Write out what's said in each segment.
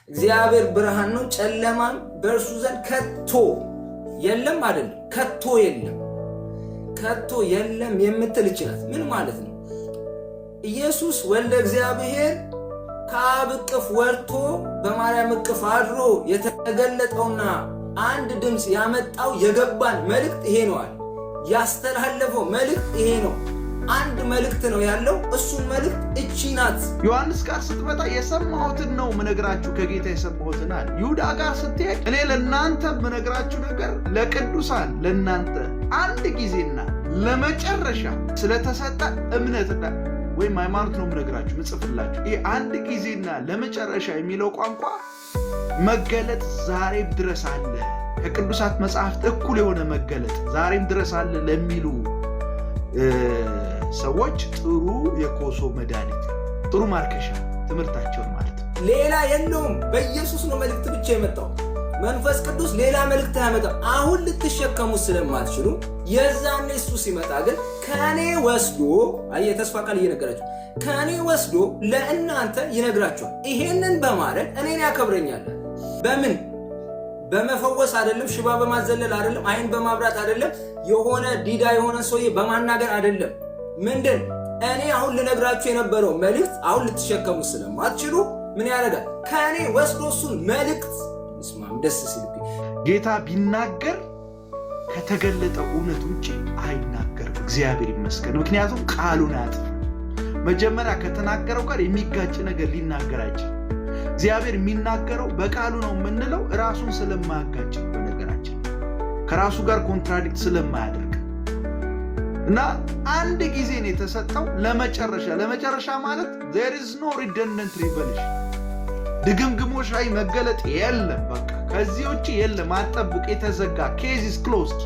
እግዚአብሔር ብርሃን ነው፣ ጨለማም በእርሱ ዘንድ ከቶ የለም አይደለም፣ ከቶ የለም የምትል ይችላል። ምን ማለት ነው? ኢየሱስ ወልደ እግዚአብሔር ከአብ እቅፍ ወርቶ በማርያም እቅፍ አድሮ የተገለጠውና አንድ ድምፅ ያመጣው የገባን መልእክት ይሄ ነው አለ። ያስተላለፈው መልእክት ይሄ ነው። አንድ መልእክት ነው ያለው፣ እሱም መልእክት እቺ ናት። ዮሐንስ ጋር ስትመጣ የሰማሁትን ነው ምነግራችሁ፣ ከጌታ የሰማሁትን አለ። ይሁዳ ጋር ስትሄድ እኔ ለእናንተ ምነግራችሁ ነገር ለቅዱሳን ለእናንተ አንድ ጊዜና ለመጨረሻ ስለተሰጠ እምነትና ወይም ሃይማኖት ነው ምነግራችሁ ምጽፍላችሁ። ይሄ አንድ ጊዜና ለመጨረሻ የሚለው ቋንቋ መገለጥ ዛሬም ድረስ አለ። ከቅዱሳት መጽሐፍት እኩል የሆነ መገለጥ ዛሬም ድረስ አለ ለሚሉ ሰዎች ጥሩ የኮሶ መድኃኒት፣ ጥሩ ማርከሻ ትምህርታቸውን ማለት ነው። ሌላ የለውም። በኢየሱስ ነው መልእክት ብቻ የመጣው። መንፈስ ቅዱስ ሌላ መልእክት አያመጣም። አሁን ልትሸከሙ ስለማትችሉ የዛኔ እሱ ሲመጣ ግን ከኔ ወስዶ የተስፋ ቃል እየነገራችሁ ከኔ ወስዶ ለእናንተ ይነግራችኋል። ይሄንን በማድረግ እኔን ያከብረኛል። በምን? በመፈወስ አይደለም፣ ሽባ በማዘለል አይደለም፣ አይን በማብራት አይደለም፣ የሆነ ዲዳ የሆነ ሰውዬ በማናገር አይደለም። ምንድን? እኔ አሁን ልነግራችሁ የነበረው መልእክት አሁን ልትሸከሙ ስለማትችሉ ምን ያደርጋል? ከኔ ወስዶ እሱን መልእክት ስማም። ደስ ሲል ጌታ ቢናገር ከተገለጠው እውነት ውጭ አይናገርም። እግዚአብሔር ይመስገን። ምክንያቱም ቃሉን አያጥፍም። መጀመሪያ ከተናገረው ጋር የሚጋጭ ነገር ሊናገር አይችልም። እግዚአብሔር የሚናገረው በቃሉ ነው የምንለው ራሱን ስለማያጋጭ፣ በነገራችን ከራሱ ጋር ኮንትራዲክት ስለማያደርግ እና አንድ ጊዜ ነው የተሰጠው ለመጨረሻ ማለት there is no redundant revelation፣ ድግምግሞሻዊ መገለጥ የለም። በቃ ከዚህ ውጭ የለም። አጠብቅ፣ የተዘጋ ኬዝ is closed።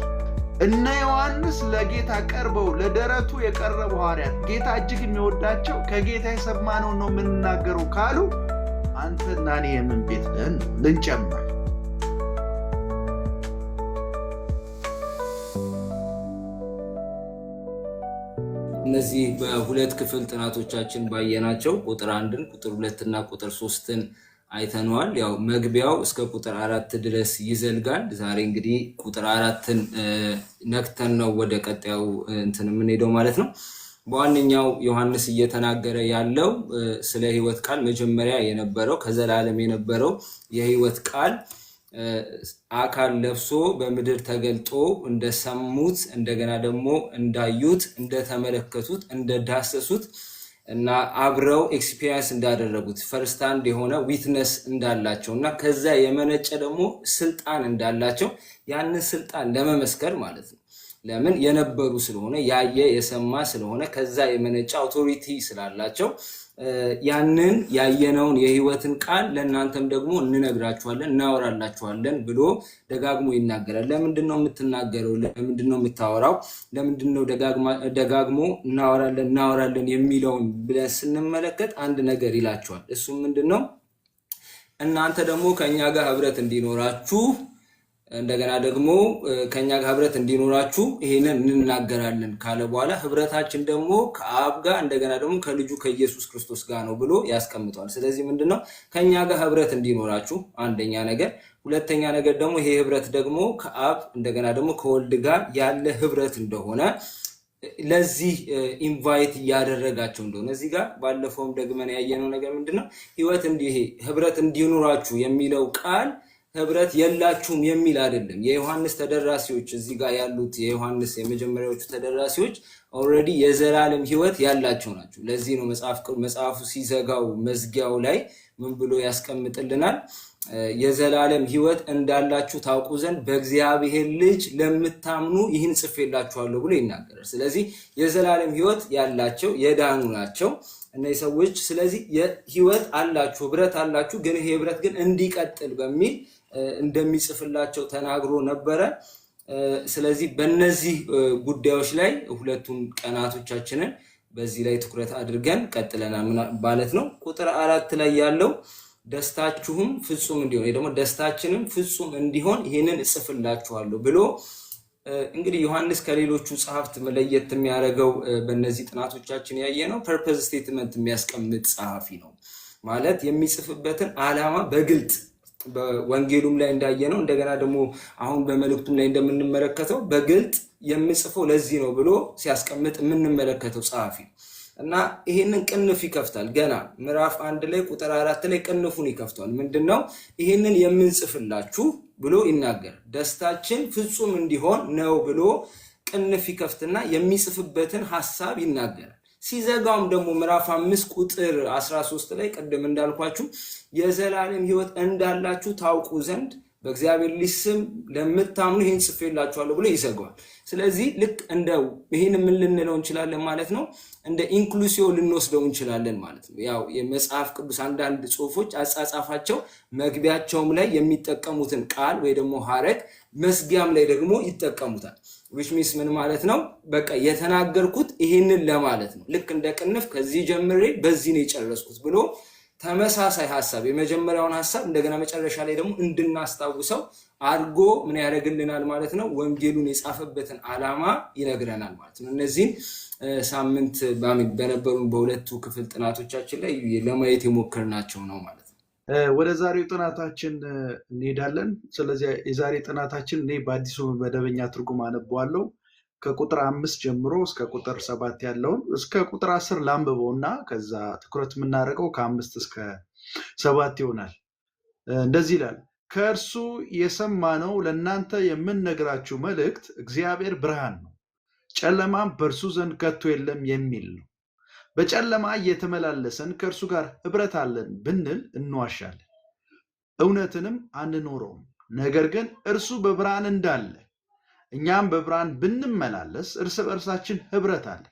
እነ ዮሐንስ ለጌታ ቀርበው ለደረቱ የቀረቡ ሐዋርያት ጌታ እጅግ የሚወዳቸው ከጌታ የሰማነው ነው የምንናገረው ካሉ አንተና እኔ የምን ቤት ነን? ልንጨምር እነዚህ በሁለት ክፍል ጥናቶቻችን ባየናቸው ቁጥር 1ን ቁጥር 2 እና ቁጥር 3ን አይተነዋል። ያው መግቢያው እስከ ቁጥር 4 ድረስ ይዘልጋል። ዛሬ እንግዲህ ቁጥር 4ን ነክተን ነው ወደ ቀጣዩ የምንሄደው ማለት ነው። በዋነኛው ዮሐንስ እየተናገረ ያለው ስለ ሕይወት ቃል መጀመሪያ የነበረው ከዘላለም የነበረው የሕይወት ቃል አካል ለብሶ በምድር ተገልጦ እንደሰሙት እንደገና ደግሞ እንዳዩት እንደተመለከቱት እንደዳሰሱት እና አብረው ኤክስፒሪየንስ እንዳደረጉት ፈርስት ሃንድ የሆነ ዊትነስ እንዳላቸው እና ከዛ የመነጨ ደግሞ ስልጣን እንዳላቸው ያንን ስልጣን ለመመስከር ማለት ነው። ለምን? የነበሩ ስለሆነ ያየ የሰማ ስለሆነ ከዛ የመነጨ አውቶሪቲ ስላላቸው ያንን ያየነውን የሕይወትን ቃል ለእናንተም ደግሞ እንነግራችኋለን እናወራላችኋለን ብሎ ደጋግሞ ይናገራል። ለምንድነው የምትናገረው? ለምንድነው የምታወራው? ለምንድነው ደጋግሞ እናወራለን የሚለውን ብለን ስንመለከት አንድ ነገር ይላችኋል። እሱም ምንድነው? እናንተ ደግሞ ከኛ ጋር ህብረት እንዲኖራችሁ እንደገና ደግሞ ከኛ ጋር ህብረት እንዲኖራችሁ ይሄንን እንናገራለን ካለ በኋላ ህብረታችን ደግሞ ከአብ ጋር እንደገና ደግሞ ከልጁ ከኢየሱስ ክርስቶስ ጋር ነው ብሎ ያስቀምጠዋል። ስለዚህ ምንድነው? ከኛ ጋር ህብረት እንዲኖራችሁ አንደኛ ነገር፣ ሁለተኛ ነገር ደግሞ ይሄ ህብረት ደግሞ ከአብ እንደገና ደግሞ ከወልድ ጋር ያለ ህብረት እንደሆነ ለዚህ ኢንቫይት ያደረጋቸው እንደሆነ እዚህ ጋር ባለፈውም ደግመን ያየነው ነገር ምንድነው? ህብረት እንዲኖራችሁ የሚለው ቃል ህብረት የላችሁም የሚል አይደለም። የዮሐንስ ተደራሲዎች እዚህ ጋር ያሉት የዮሐንስ የመጀመሪያዎቹ ተደራሲዎች ኦልሬዲ የዘላለም ህይወት ያላቸው ናቸው። ለዚህ ነው መጽሐፉ ሲዘጋው መዝጊያው ላይ ምን ብሎ ያስቀምጥልናል? የዘላለም ህይወት እንዳላችሁ ታውቁ ዘንድ በእግዚአብሔር ልጅ ለምታምኑ ይህን ጽፌላችኋለሁ ብሎ ይናገራል። ስለዚህ የዘላለም ህይወት ያላቸው የዳኑ ናቸው እነዚህ ሰዎች። ስለዚህ የህይወት አላችሁ፣ ህብረት አላችሁ፣ ግን ይሄ ህብረት ግን እንዲቀጥል በሚል እንደሚጽፍላቸው ተናግሮ ነበረ። ስለዚህ በእነዚህ ጉዳዮች ላይ ሁለቱም ቀናቶቻችንን በዚህ ላይ ትኩረት አድርገን ቀጥለናል ማለት ነው። ቁጥር 4 ላይ ያለው ደስታችሁም ፍጹም እንዲሆን ወይ ደግሞ ደስታችንም ፍጹም እንዲሆን ይሄንን እጽፍላችኋለሁ ብሎ እንግዲህ ዮሐንስ ከሌሎቹ ጸሐፍት ለየት የሚያደርገው በእነዚህ ጥናቶቻችን ያየነው ፐርፐዝ ስቴትመንት የሚያስቀምጥ ጸሐፊ ነው። ማለት የሚጽፍበትን ዓላማ በግልጥ በወንጌሉም ላይ እንዳየነው እንደገና ደግሞ አሁን በመልእክቱም ላይ እንደምንመለከተው በግልጥ የምጽፈው ለዚህ ነው ብሎ ሲያስቀምጥ የምንመለከተው ጸሐፊ እና ይሄንን ቅንፍ ይከፍታል። ገና ምዕራፍ 1 ላይ ቁጥር 4 ላይ ቅንፉን ይከፍታል። ምንድነው? ይሄንን የምንጽፍላችሁ ብሎ ይናገራል። ደስታችን ፍጹም እንዲሆን ነው ብሎ ቅንፍ ይከፍትና የሚጽፍበትን ሐሳብ ይናገራል። ሲዘጋውም ደግሞ ምዕራፍ 5 ቁጥር 13 ላይ ቀደም እንዳልኳችሁ የዘላለም ሕይወት እንዳላችሁ ታውቁ ዘንድ በእግዚአብሔር ልጅ ስም ለምታምኑ ይህን ጽፌላችኋለሁ ብሎ ይዘጋዋል። ስለዚህ ልክ እንደ ይህን ምን ልንለው እንችላለን ማለት ነው? እንደ ኢንክሉሲዮ ልንወስደው እንችላለን ማለት ነው። ያው የመጽሐፍ ቅዱስ አንዳንድ ጽሑፎች አጻጻፋቸው መግቢያቸውም ላይ የሚጠቀሙትን ቃል ወይ ደግሞ ሐረግ መስጊያም ላይ ደግሞ ይጠቀሙታል። which means ምን ማለት ነው? በቃ የተናገርኩት ይሄንን ለማለት ነው። ልክ እንደ ቅንፍ ከዚህ ጀምሬ በዚህ ነው የጨረስኩት ብሎ ተመሳሳይ ሐሳብ የመጀመሪያውን ሐሳብ እንደገና መጨረሻ ላይ ደግሞ እንድናስታውሰው አድርጎ ምን ያደርግልናል ማለት ነው? ወንጌሉን የጻፈበትን ዓላማ ይነግረናል ማለት ነው። እነዚህን ሳምንት በነበሩን በሁለቱ ክፍል ጥናቶቻችን ላይ ለማየት የሞከርናቸው ነው ማለት ነው። ወደ ዛሬው ጥናታችን እንሄዳለን። ስለዚህ የዛሬ ጥናታችን እኔ በአዲሱ መደበኛ ትርጉም አነበዋለሁ። ከቁጥር 5 ጀምሮ እስከ ቁጥር 7 ያለውን እስከ ቁጥር 10 ላንብበውና ከዛ ትኩረት የምናደርገው ከ5 እስከ 7 ይሆናል። እንደዚህ ይላል። ከእርሱ የሰማነው ለእናንተ የምንነግራችሁ መልእክት እግዚአብሔር ብርሃን ነው፣ ጨለማም በእርሱ ዘንድ ከቶ የለም የሚል ነው። በጨለማ እየተመላለሰን ከእርሱ ጋር ኅብረት አለን ብንል እንዋሻለን፣ እውነትንም አንኖረውም። ነገር ግን እርሱ በብርሃን እንዳለ እኛም በብርሃን ብንመላለስ እርስ በእርሳችን ኅብረት አለን።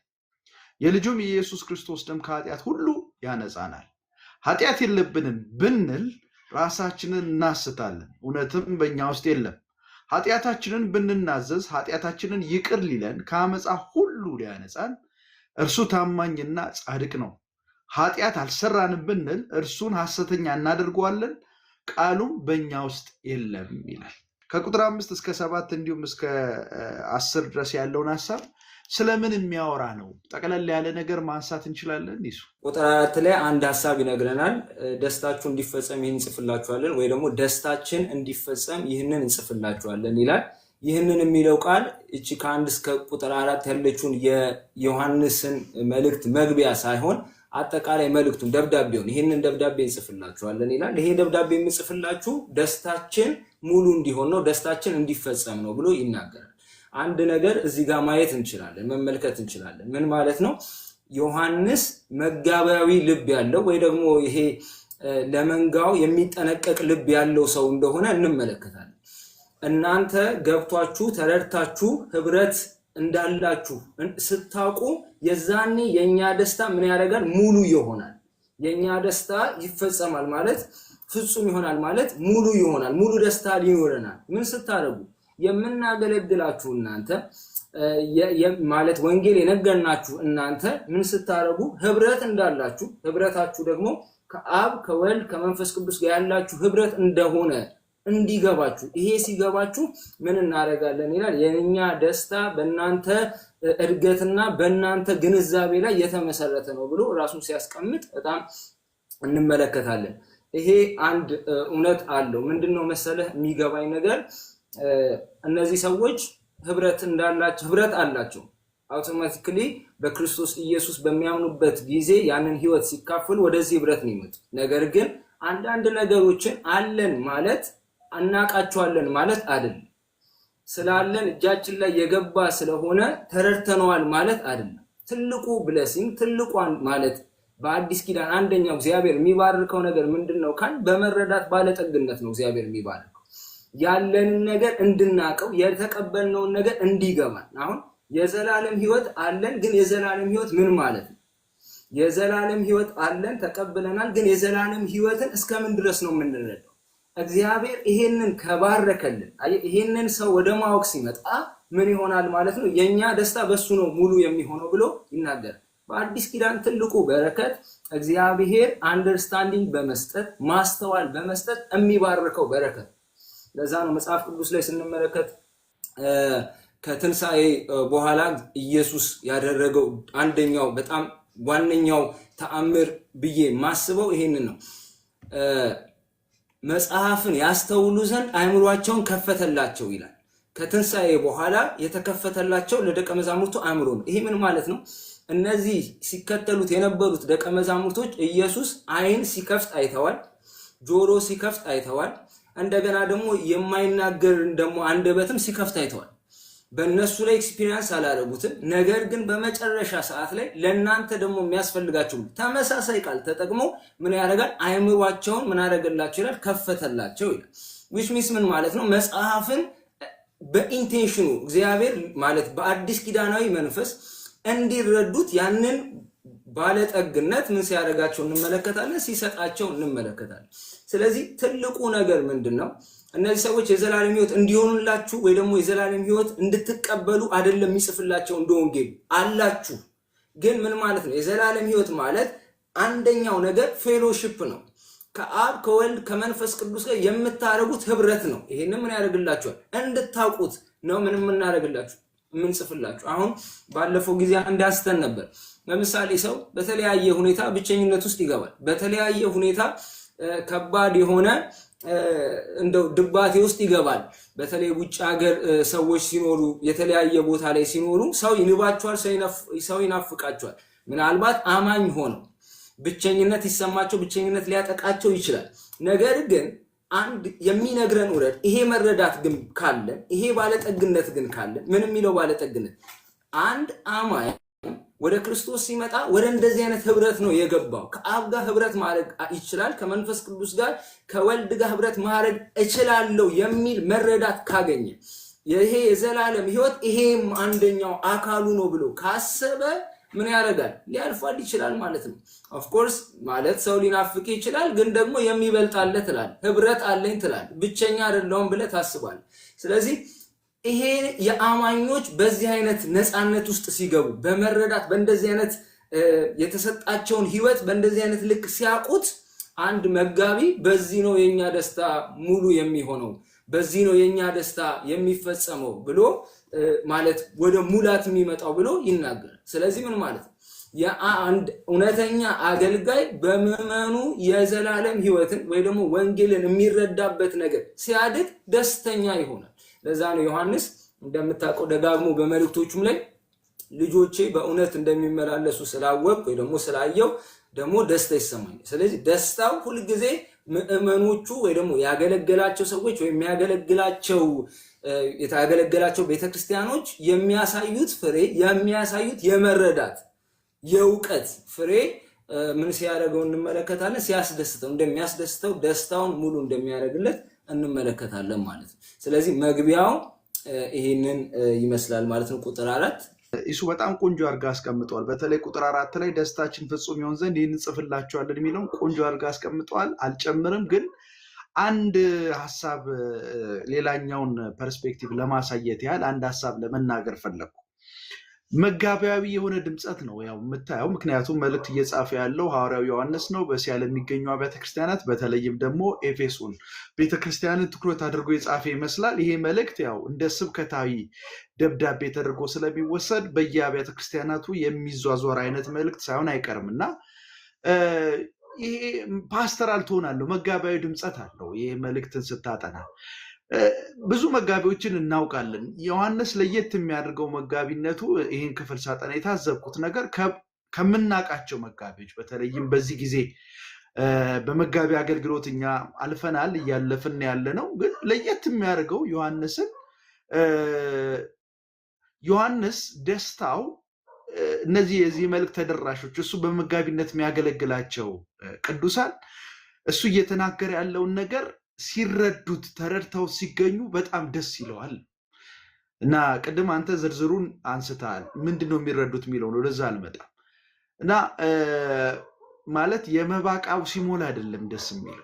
የልጁም የኢየሱስ ክርስቶስ ደም ከኃጢአት ሁሉ ያነጻናል። ኃጢአት የለብንም ብንል ራሳችንን እናስታለን፣ እውነትም በእኛ ውስጥ የለም። ኃጢአታችንን ብንናዘዝ ኃጢአታችንን ይቅር ሊለን ከአመፃ ሁሉ ሊያነጻን እርሱ ታማኝና ጻድቅ ነው። ኃጢአት አልሰራንም ብንል እርሱን ሐሰተኛ እናደርገዋለን፣ ቃሉም በእኛ ውስጥ የለም ይላል። ከቁጥር 5 እስከ 7 እንዲሁም እስከ 10 ድረስ ያለውን ሐሳብ ስለምን የሚያወራ ነው? ጠቅለል ያለ ነገር ማንሳት እንችላለን። ይሱ ቁጥር 4 ላይ አንድ ሐሳብ ይነግረናል። ደስታችሁ እንዲፈጸም ይህን እንጽፍላችኋለን፣ ወይ ደግሞ ደስታችን እንዲፈጸም ይህንን እንጽፍላችኋለን ይላል። ይህንን የሚለው ቃል እቺ ከ1 እስከ ቁጥር 4 ያለችውን የዮሐንስን መልእክት መግቢያ ሳይሆን አጠቃላይ መልእክቱን ደብዳቤውን ይህንን ደብዳቤ እንጽፍላችኋለን ይላል። ይሄ ደብዳቤ የምንጽፍላችሁ ደስታችን ሙሉ እንዲሆን ነው፣ ደስታችን እንዲፈጸም ነው ብሎ ይናገራል። አንድ ነገር እዚህ ጋር ማየት እንችላለን፣ መመልከት እንችላለን። ምን ማለት ነው? ዮሐንስ መጋቢያዊ ልብ ያለው ወይ ደግሞ ይሄ ለመንጋው የሚጠነቀቅ ልብ ያለው ሰው እንደሆነ እንመለከታለን። እናንተ ገብቷችሁ ተረድታችሁ ኅብረት እንዳላችሁ ስታውቁ የዛኔ የኛ ደስታ ምን ያደርጋል? ሙሉ ይሆናል። የኛ ደስታ ይፈጸማል ማለት ፍጹም ይሆናል ማለት ሙሉ ይሆናል። ሙሉ ደስታ ሊኖረናል። ምን ስታደርጉ? የምናገለግላችሁ እናንተ ማለት ወንጌል የነገርናችሁ እናንተ ምን ስታደርጉ? ኅብረት እንዳላችሁ፣ ኅብረታችሁ ደግሞ ከአብ ከወልድ ከመንፈስ ቅዱስ ጋር ያላችሁ ኅብረት እንደሆነ እንዲገባችሁ። ይሄ ሲገባችሁ ምን እናደርጋለን ይላል? የኛ ደስታ በእናንተ እድገትና በእናንተ ግንዛቤ ላይ የተመሰረተ ነው ብሎ ራሱን ሲያስቀምጥ በጣም እንመለከታለን። ይሄ አንድ እውነት አለው። ምንድነው መሰለህ የሚገባኝ ነገር እነዚህ ሰዎች ኅብረት አላቸው። አውቶማቲካሊ በክርስቶስ ኢየሱስ በሚያምኑበት ጊዜ ያንን ህይወት ሲካፈሉ ወደዚህ ኅብረት ነው የሚመጡት። ነገር ግን አንዳንድ ነገሮችን አለን ማለት አናቃቸዋለን ማለት አይደለም። ስላለን እጃችን ላይ የገባ ስለሆነ ተረድተነዋል ማለት አይደለም። ትልቁ ብለሲንግ ትልቁ ማለት በአዲስ ኪዳን አንደኛው እግዚአብሔር የሚባርከው ነገር ምንድነው ካል በመረዳት ባለጠግነት ነው። እግዚአብሔር የሚባርከው ያለንን ነገር እንድናቀው የተቀበልነውን ነገር እንዲገባን። አሁን የዘላለም ህይወት አለን፣ ግን የዘላለም ህይወት ምን ማለት ነው? የዘላለም ህይወት አለን ተቀብለናል፣ ግን የዘላለም ህይወትን እስከምን ድረስ ነው የምንረዳው? እግዚአብሔር ይሄንን ከባረከልን ይሄንን ሰው ወደ ማወቅ ሲመጣ ምን ይሆናል ማለት ነው? የኛ ደስታ በሱ ነው ሙሉ የሚሆነው ብሎ ይናገራል። በአዲስ ኪዳን ትልቁ በረከት እግዚአብሔር አንደርስታንዲንግ በመስጠት ማስተዋል በመስጠት የሚባርከው በረከት። ለዛ ነው መጽሐፍ ቅዱስ ላይ ስንመለከት ከትንሣኤ በኋላ ኢየሱስ ያደረገው አንደኛው በጣም ዋነኛው ተአምር ብዬ ማስበው ይሄንን ነው። መጽሐፍን ያስተውሉ ዘንድ አእምሯቸውን ከፈተላቸው ይላል። ከትንሣኤ በኋላ የተከፈተላቸው ለደቀ መዛሙርቱ አእምሮ ነው። ይሄ ምን ማለት ነው? እነዚህ ሲከተሉት የነበሩት ደቀ መዛሙርቶች ኢየሱስ ዓይን ሲከፍት አይተዋል፣ ጆሮ ሲከፍት አይተዋል፣ እንደገና ደግሞ የማይናገር ደግሞ አንደበትም ሲከፍት አይተዋል። በእነሱ ላይ ኤክስፒሪየንስ አላደረጉትም። ነገር ግን በመጨረሻ ሰዓት ላይ ለእናንተ ደግሞ የሚያስፈልጋቸው ተመሳሳይ ቃል ተጠቅሞ ምን ያደርጋል? አእምሯቸውን ምን አደረገላቸው ይላል? ከፈተላቸው ይላል። ዊች ሚንስ ምን ማለት ነው? መጽሐፍን በኢንቴንሽኑ እግዚአብሔር ማለት በአዲስ ኪዳናዊ መንፈስ እንዲረዱት ያንን ባለጠግነት ምን ሲያደርጋቸው እንመለከታለን? ሲሰጣቸው እንመለከታለን። ስለዚህ ትልቁ ነገር ምንድን ነው? እነዚህ ሰዎች የዘላለም ሕይወት እንዲሆኑላችሁ ወይ ደግሞ የዘላለም ሕይወት እንድትቀበሉ አይደለም የሚጽፍላቸው እንደ ወንጌል አላችሁ። ግን ምን ማለት ነው? የዘላለም ሕይወት ማለት አንደኛው ነገር ፌሎሺፕ ነው። ከአብ ከወልድ ከመንፈስ ቅዱስ ጋር የምታደርጉት ህብረት ነው። ይሄንን ምን ያደርግላችኋል? እንድታውቁት ነው ምን የምናደርግላችሁ የምንጽፍላችሁ። አሁን ባለፈው ጊዜ እንዳስተን ነበር። ለምሳሌ ሰው በተለያየ ሁኔታ ብቸኝነት ውስጥ ይገባል። በተለያየ ሁኔታ ከባድ የሆነ እንደው ድባቴ ውስጥ ይገባል። በተለይ ውጭ ሀገር ሰዎች ሲኖሩ የተለያየ ቦታ ላይ ሲኖሩ ሰው ይንባቸዋል፣ ሰው ይናፍቃቸዋል። ምናልባት አማኝ ሆነው ብቸኝነት ይሰማቸው፣ ብቸኝነት ሊያጠቃቸው ይችላል። ነገር ግን አንድ የሚነግረን ውረድ ይሄ መረዳት ግን ካለ ይሄ ባለጠግነት ግን ካለ ምን የሚለው ባለጠግነት አንድ አማኝ ወደ ክርስቶስ ሲመጣ ወደ እንደዚህ አይነት ህብረት ነው የገባው። ከአብ ጋር ህብረት ማድረግ ይችላል፣ ከመንፈስ ቅዱስ ጋር ከወልድ ጋር ህብረት ማድረግ እችላለሁ የሚል መረዳት ካገኘ ይሄ የዘላለም ሕይወት ይሄም አንደኛው አካሉ ነው ብሎ ካሰበ ምን ያደርጋል? ሊያልፋል ይችላል ማለት ነው። ኦፍኮርስ ማለት ሰው ሊናፍቅ ይችላል፣ ግን ደግሞ የሚበልጣለ ትላል፣ ህብረት አለኝ ትላል፣ ብቸኛ አይደለሁም ብለህ ታስባል። ስለዚህ ይሄ የአማኞች በዚህ አይነት ነፃነት ውስጥ ሲገቡ በመረዳት በእንደዚህ አይነት የተሰጣቸውን ህይወት በእንደዚህ አይነት ልክ ሲያውቁት አንድ መጋቢ በዚህ ነው የኛ ደስታ ሙሉ የሚሆነው፣ በዚህ ነው የኛ ደስታ የሚፈጸመው ብሎ ማለት ወደ ሙላት የሚመጣው ብሎ ይናገራል። ስለዚህ ምን ማለት ነው? የአንድ እውነተኛ አገልጋይ በምዕመኑ የዘላለም ህይወትን ወይ ደግሞ ወንጌልን የሚረዳበት ነገር ሲያድግ ደስተኛ ይሆናል። ለዛ ነው ዮሐንስ እንደምታውቀው ደጋግሞ በመልእክቶቹም ላይ ልጆቼ በእውነት እንደሚመላለሱ ስላወቅ ወይ ደግሞ ስላየው ደግሞ ደስታ ይሰማኛል። ስለዚህ ደስታው ሁልጊዜ ምዕመኖቹ ወይ ደግሞ ያገለገላቸው ሰዎች ወይ ያገለገላቸው ቤተክርስቲያኖች የሚያሳዩት ፍሬ የሚያሳዩት የመረዳት የእውቀት ፍሬ ምን ሲያደርገው እንመለከታለን። ሲያስደስተው እንደሚያስደስተው ደስታውን ሙሉ እንደሚያደርግለት እንመለከታለን ማለት ነው። ስለዚህ መግቢያው ይሄንን ይመስላል ማለት ነው። ቁጥር 4 እሱ በጣም ቆንጆ አድርጋ አስቀምጠዋል። በተለይ ቁጥር 4 ላይ ደስታችን ፍጹም ይሆን ዘንድ ይህን ጽፍላችኋለን የሚለውን ቆንጆ አድርጋ አስቀምጠዋል። አልጨምርም፣ ግን አንድ ሐሳብ ሌላኛውን ፐርስፔክቲቭ ለማሳየት ያህል አንድ ሐሳብ ለመናገር ፈለኩ። መጋቢያዊ የሆነ ድምጸት ነው ያው የምታየው። ምክንያቱም መልእክት እየጻፈ ያለው ሐዋርያው ዮሐንስ ነው በእስያ ለሚገኙ አብያተ ክርስቲያናት፣ በተለይም ደግሞ ኤፌሶን ቤተክርስቲያንን ትኩረት አድርጎ የጻፈ ይመስላል። ይሄ መልእክት ያው እንደ ስብከታዊ ደብዳቤ ተደርጎ ስለሚወሰድ በየአብያተ ክርስቲያናቱ የሚዟዟር አይነት መልእክት ሳይሆን አይቀርም እና ይሄ ፓስተራል ትሆናለሁ፣ መጋቢያዊ ድምጸት አለው። ይሄ መልእክትን ስታጠና ብዙ መጋቢዎችን እናውቃለን። ዮሐንስ ለየት የሚያደርገው መጋቢነቱ ይህን ክፍል ሳጠና የታዘብኩት ነገር ከምናውቃቸው መጋቢዎች በተለይም በዚህ ጊዜ በመጋቢ አገልግሎት እኛ አልፈናል፣ እያለፍን ያለ ነው። ግን ለየት የሚያደርገው ዮሐንስ ደስታው እነዚህ የዚህ መልእክት ተደራሾች እሱ በመጋቢነት የሚያገለግላቸው ቅዱሳን እሱ እየተናገረ ያለውን ነገር ሲረዱት ተረድተው ሲገኙ በጣም ደስ ይለዋል። እና ቅድም አንተ ዝርዝሩን አንስተሃል። ምንድነው የሚረዱት የሚለውን ወደዛ አልመጣም። እና ማለት የመባቃው ሲሞላ አይደለም ደስ የሚለው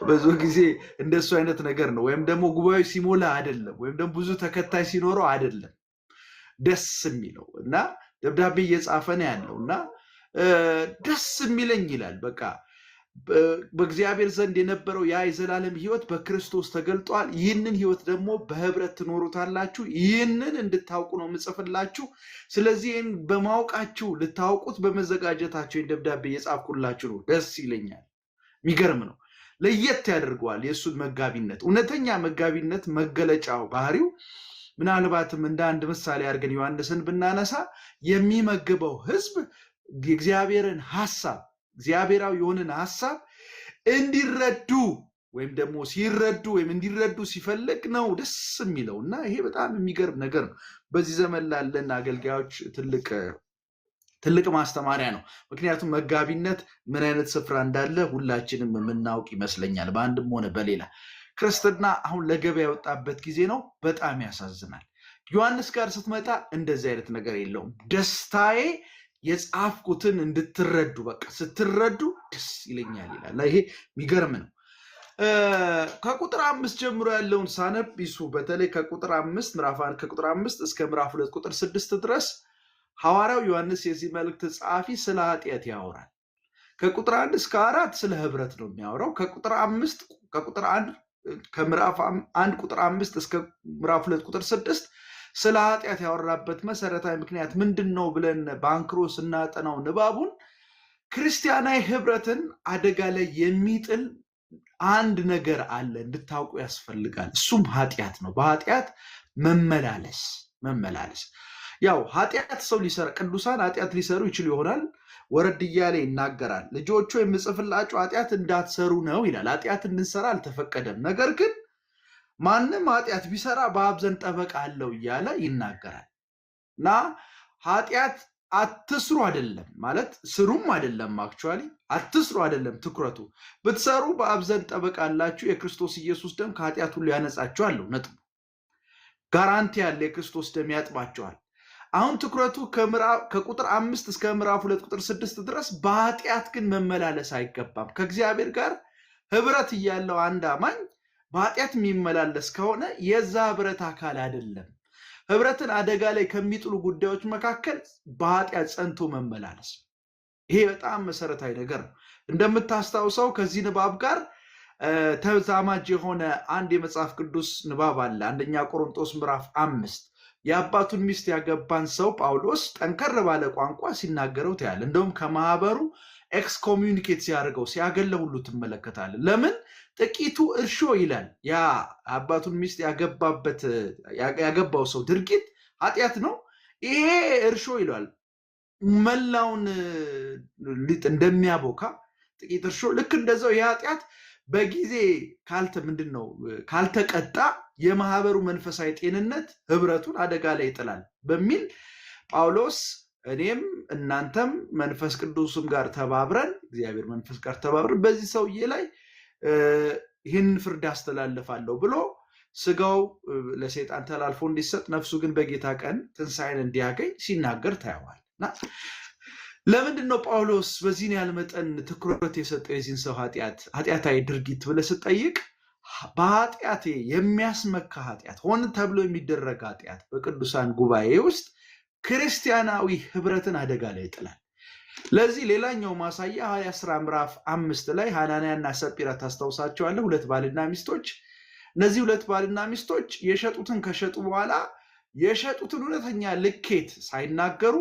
ብዙ ጊዜ እንደሱ አይነት ነገር ነው። ወይም ደግሞ ጉባኤው ሲሞላ አይደለም፣ ወይም ደግሞ ብዙ ተከታይ ሲኖረው አይደለም ደስ የሚለው። እና ደብዳቤ እየጻፈ ነው ያለው እና ደስ የሚለኝ ይላል። በቃ በእግዚአብሔር ዘንድ የነበረው ያ የዘላለም ሕይወት በክርስቶስ ተገልጧል። ይህንን ሕይወት ደግሞ በህብረት ትኖሩታላችሁ። ይህንን እንድታውቁ ነው የምጽፍላችሁ። ስለዚህ ይህን በማወቃችሁ ልታውቁት በመዘጋጀታችሁ ደብዳቤ የጻፍኩላችሁ ነው። ደስ ይለኛል። የሚገርም ነው። ለየት ያደርገዋል የእሱን መጋቢነት። እውነተኛ መጋቢነት መገለጫው ባህሪው ምናልባትም እንደ አንድ ምሳሌ አድርገን ዮሐንስን ብናነሳ የሚመግበው ህዝብ የእግዚአብሔርን ሐሳብ እግዚአብሔራዊ የሆነን ሐሳብ እንዲረዱ ወይም ደግሞ ሲረዱ ወይም እንዲረዱ ሲፈልግ ነው ደስ የሚለውና ይሄ በጣም የሚገርም ነገር ነው። በዚህ ዘመን ላለን አገልጋዮች ትልቅ ማስተማሪያ ነው። ምክንያቱም መጋቢነት ምን አይነት ስፍራ እንዳለ ሁላችንም የምናውቅ ይመስለኛል። በአንድም ሆነ በሌላ ክርስትና አሁን ለገበያ የወጣበት ጊዜ ነው። በጣም ያሳዝናል። ዮሐንስ ጋር ስትመጣ እንደዚህ አይነት ነገር የለውም። ደስታዬ የጻፍኩትን እንድትረዱ በቃ ስትረዱ ደስ ይለኛል ይላል። ይሄ የሚገርም ነው። ከቁጥር 5 ጀምሮ ያለውን ሳነብ ይሱ በተለይ ከቁጥር 5 ምዕራፍ 1 ከቁጥር 5 እስከ ምዕራፍ 2 ቁጥር 6 ድረስ ሐዋርያው ዮሐንስ የዚህ መልእክት ጸሐፊ ስለ ኃጢአት ያወራል። ከቁጥር 1 እስከ 4 ስለ ህብረት ነው የሚያወራው። ከቁጥር 1 ከምዕራፍ 1 ቁጥር 5 እስከ ምዕራፍ 2 ቁጥር 6 ስለ ኃጢአት ያወራበት መሰረታዊ ምክንያት ምንድነው ብለን ባንክሮ ስናጠናው ንባቡን ክርስቲያናዊ ህብረትን አደጋ ላይ የሚጥል አንድ ነገር አለ እንድታውቁ ያስፈልጋል። እሱም ኃጢአት ነው። በኃጢአት መመላለስ ያው ኃጢአት ሰው ሊሰራ ቅዱሳን ኃጢአት ሊሰሩ ይችሉ ይሆናል። ወረድ እያለ ይናገራል። ልጆቹ የምጽፍላችሁ ኃጢአት እንዳትሰሩ ነው ይላል። ኃጢአት እንድንሰራ አልተፈቀደም። ነገር ግን ማንም ኃጢአት ቢሰራ በአብ ዘንድ ጠበቃ አለው እያለ ይናገራል። እና ኃጢአት አትስሩ አይደለም ማለት ስሩም አይደለም። አክቹአሊ አትስሩ አይደለም ትኩረቱ። ብትሰሩ በአብ ዘንድ ጠበቃ አላችሁ፣ የክርስቶስ ኢየሱስ ደም ከኃጢአት ሁሉ ያነጻችኋል። ነጥብ። ጋራንቲ ያለ የክርስቶስ ደም ያጥባችኋል። አሁን ትኩረቱ ከቁጥር 5 እስከ ምዕራፍ 2 ቁጥር 6 ድረስ በኃጢአት ግን መመላለስ አይገባም። ከእግዚአብሔር ጋር ህብረት እያለው አንድ አማኝ በኃጢአት የሚመላለስ ከሆነ የዛ ህብረት አካል አይደለም። ህብረትን አደጋ ላይ ከሚጥሉ ጉዳዮች መካከል በኃጢአት ጸንቶ መመላለስ፣ ይሄ በጣም መሰረታዊ ነገር ነው። እንደምታስታውሰው ከዚህ ንባብ ጋር ተዛማጅ የሆነ አንድ የመጽሐፍ ቅዱስ ንባብ አለ። አንደኛ ቆሮንቶስ ምዕራፍ 5 የአባቱን ሚስት ያገባን ሰው ጳውሎስ ጠንከር ባለ ቋንቋ ሲናገረው ታያለ። እንደውም ከማህበሩ ኤክስኮሚዩኒኬት ሲያደርገው ሲያገለው ሁሉ ትመለከታለህ። ለምን? ጥቂቱ እርሾ ይላል። ያ አባቱን ሚስት ያገባው ሰው ድርጊት ኃጢአት ነው። ይሄ እርሾ ይሏል መላውን ሊጥ እንደሚያቦካ ጥቂት እርሾ፣ ልክ እንደዛው የኃጢአት በጊዜ ካልተቀጣ የማህበሩ መንፈሳዊ ጤንነት ህብረቱን አደጋ ላይ ይጥላል በሚል ጳውሎስ እኔም እናንተም መንፈስ ቅዱስም ጋር ተባብረን እግዚአብሔር መንፈስ ጋር ተባብረን በዚህ ሰውዬ ላይ ይህን ፍርድ አስተላልፋለሁ ብሎ ስጋው ለሰይጣን ተላልፎ እንዲሰጥ ነፍሱ ግን በጌታ ቀን ትንሣኤን እንዲያገኝ ሲናገር ታያዋል። እና ለምንድን ነው ጳውሎስ በዚህን ያህል መጠን ትኩረት የሰጠው የዚህን ሰው ኃጢአታዊ ድርጊት ብለህ ስጠይቅ በኃጢአት የሚያስመካ ኃጢአት ሆን ተብሎ የሚደረግ ኃጢአት በቅዱሳን ጉባኤ ውስጥ ክርስቲያናዊ ህብረትን አደጋ ላይ ይጥላል። ለዚህ ሌላኛው ማሳያ ሐዋርያት ሥራ ምዕራፍ 5 ላይ ሐናንያና ሰጲራ ታስታውሳቸዋለህ፣ ሁለት ባልና ሚስቶች። እነዚህ ሁለት ባልና ሚስቶች የሸጡትን ከሸጡ በኋላ የሸጡትን እውነተኛ ልኬት ሳይናገሩ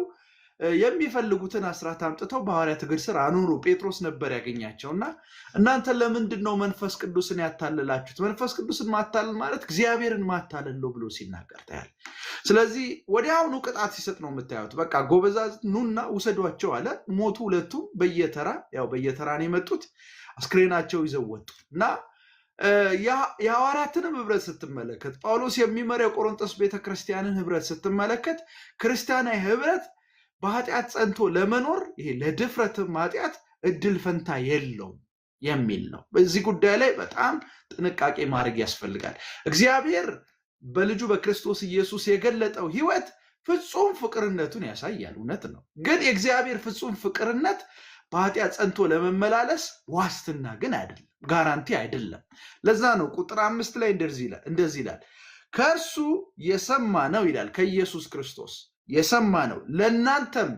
የሚፈልጉትን አስራት አምጥተው በሐዋርያት እግር ስር አኖሩ። ጴጥሮስ ነበር ያገኛቸውና እናንተ ለምንድን ነው መንፈስ ቅዱስን ያታለላችሁት? መንፈስ ቅዱስን ማታለል ማለት እግዚአብሔርን ማታለል ነው ብሎ ሲናገር ታያል። ስለዚህ ወዲያውኑ ቅጣት ሲሰጥ ነው የምታዩት። በቃ ጎበዛዝ ኑና ውሰዷቸው አለ። ሞቱ ሁለቱም በየተራ ነው የመጡት። አስክሬናቸው ይዘው ወጡ እና የሐዋርያትንም ህብረት ስትመለከት ጳውሎስ የሚመራው የቆሮንቶስ ቤተክርስቲያንን ህብረት ስትመለከት ክርስቲያናዊ ህብረት በኃጢአት ጸንቶ ለመኖር ይሄ ለድፍረትም ኃጢአት እድል ፈንታ የለውም የሚል ነው። በዚህ ጉዳይ ላይ በጣም ጥንቃቄ ማድረግ ያስፈልጋል። እግዚአብሔር በልጁ በክርስቶስ ኢየሱስ የገለጠው ህይወት ፍጹም ፍቅርነቱን ያሳያል። እውነት ነው። ግን የእግዚአብሔር ፍጹም ፍቅርነት በኃጢአት ጸንቶ ለመመላለስ ዋስትና ግን አይደለም፣ ጋራንቲ አይደለም። ለዛ ነው ቁጥር 5 ላይ እንደዚህ ይላል፣ ከእርሱ የሰማ ነው ይላል፣ ከኢየሱስ ክርስቶስ የሰማ ነው ለእናንተም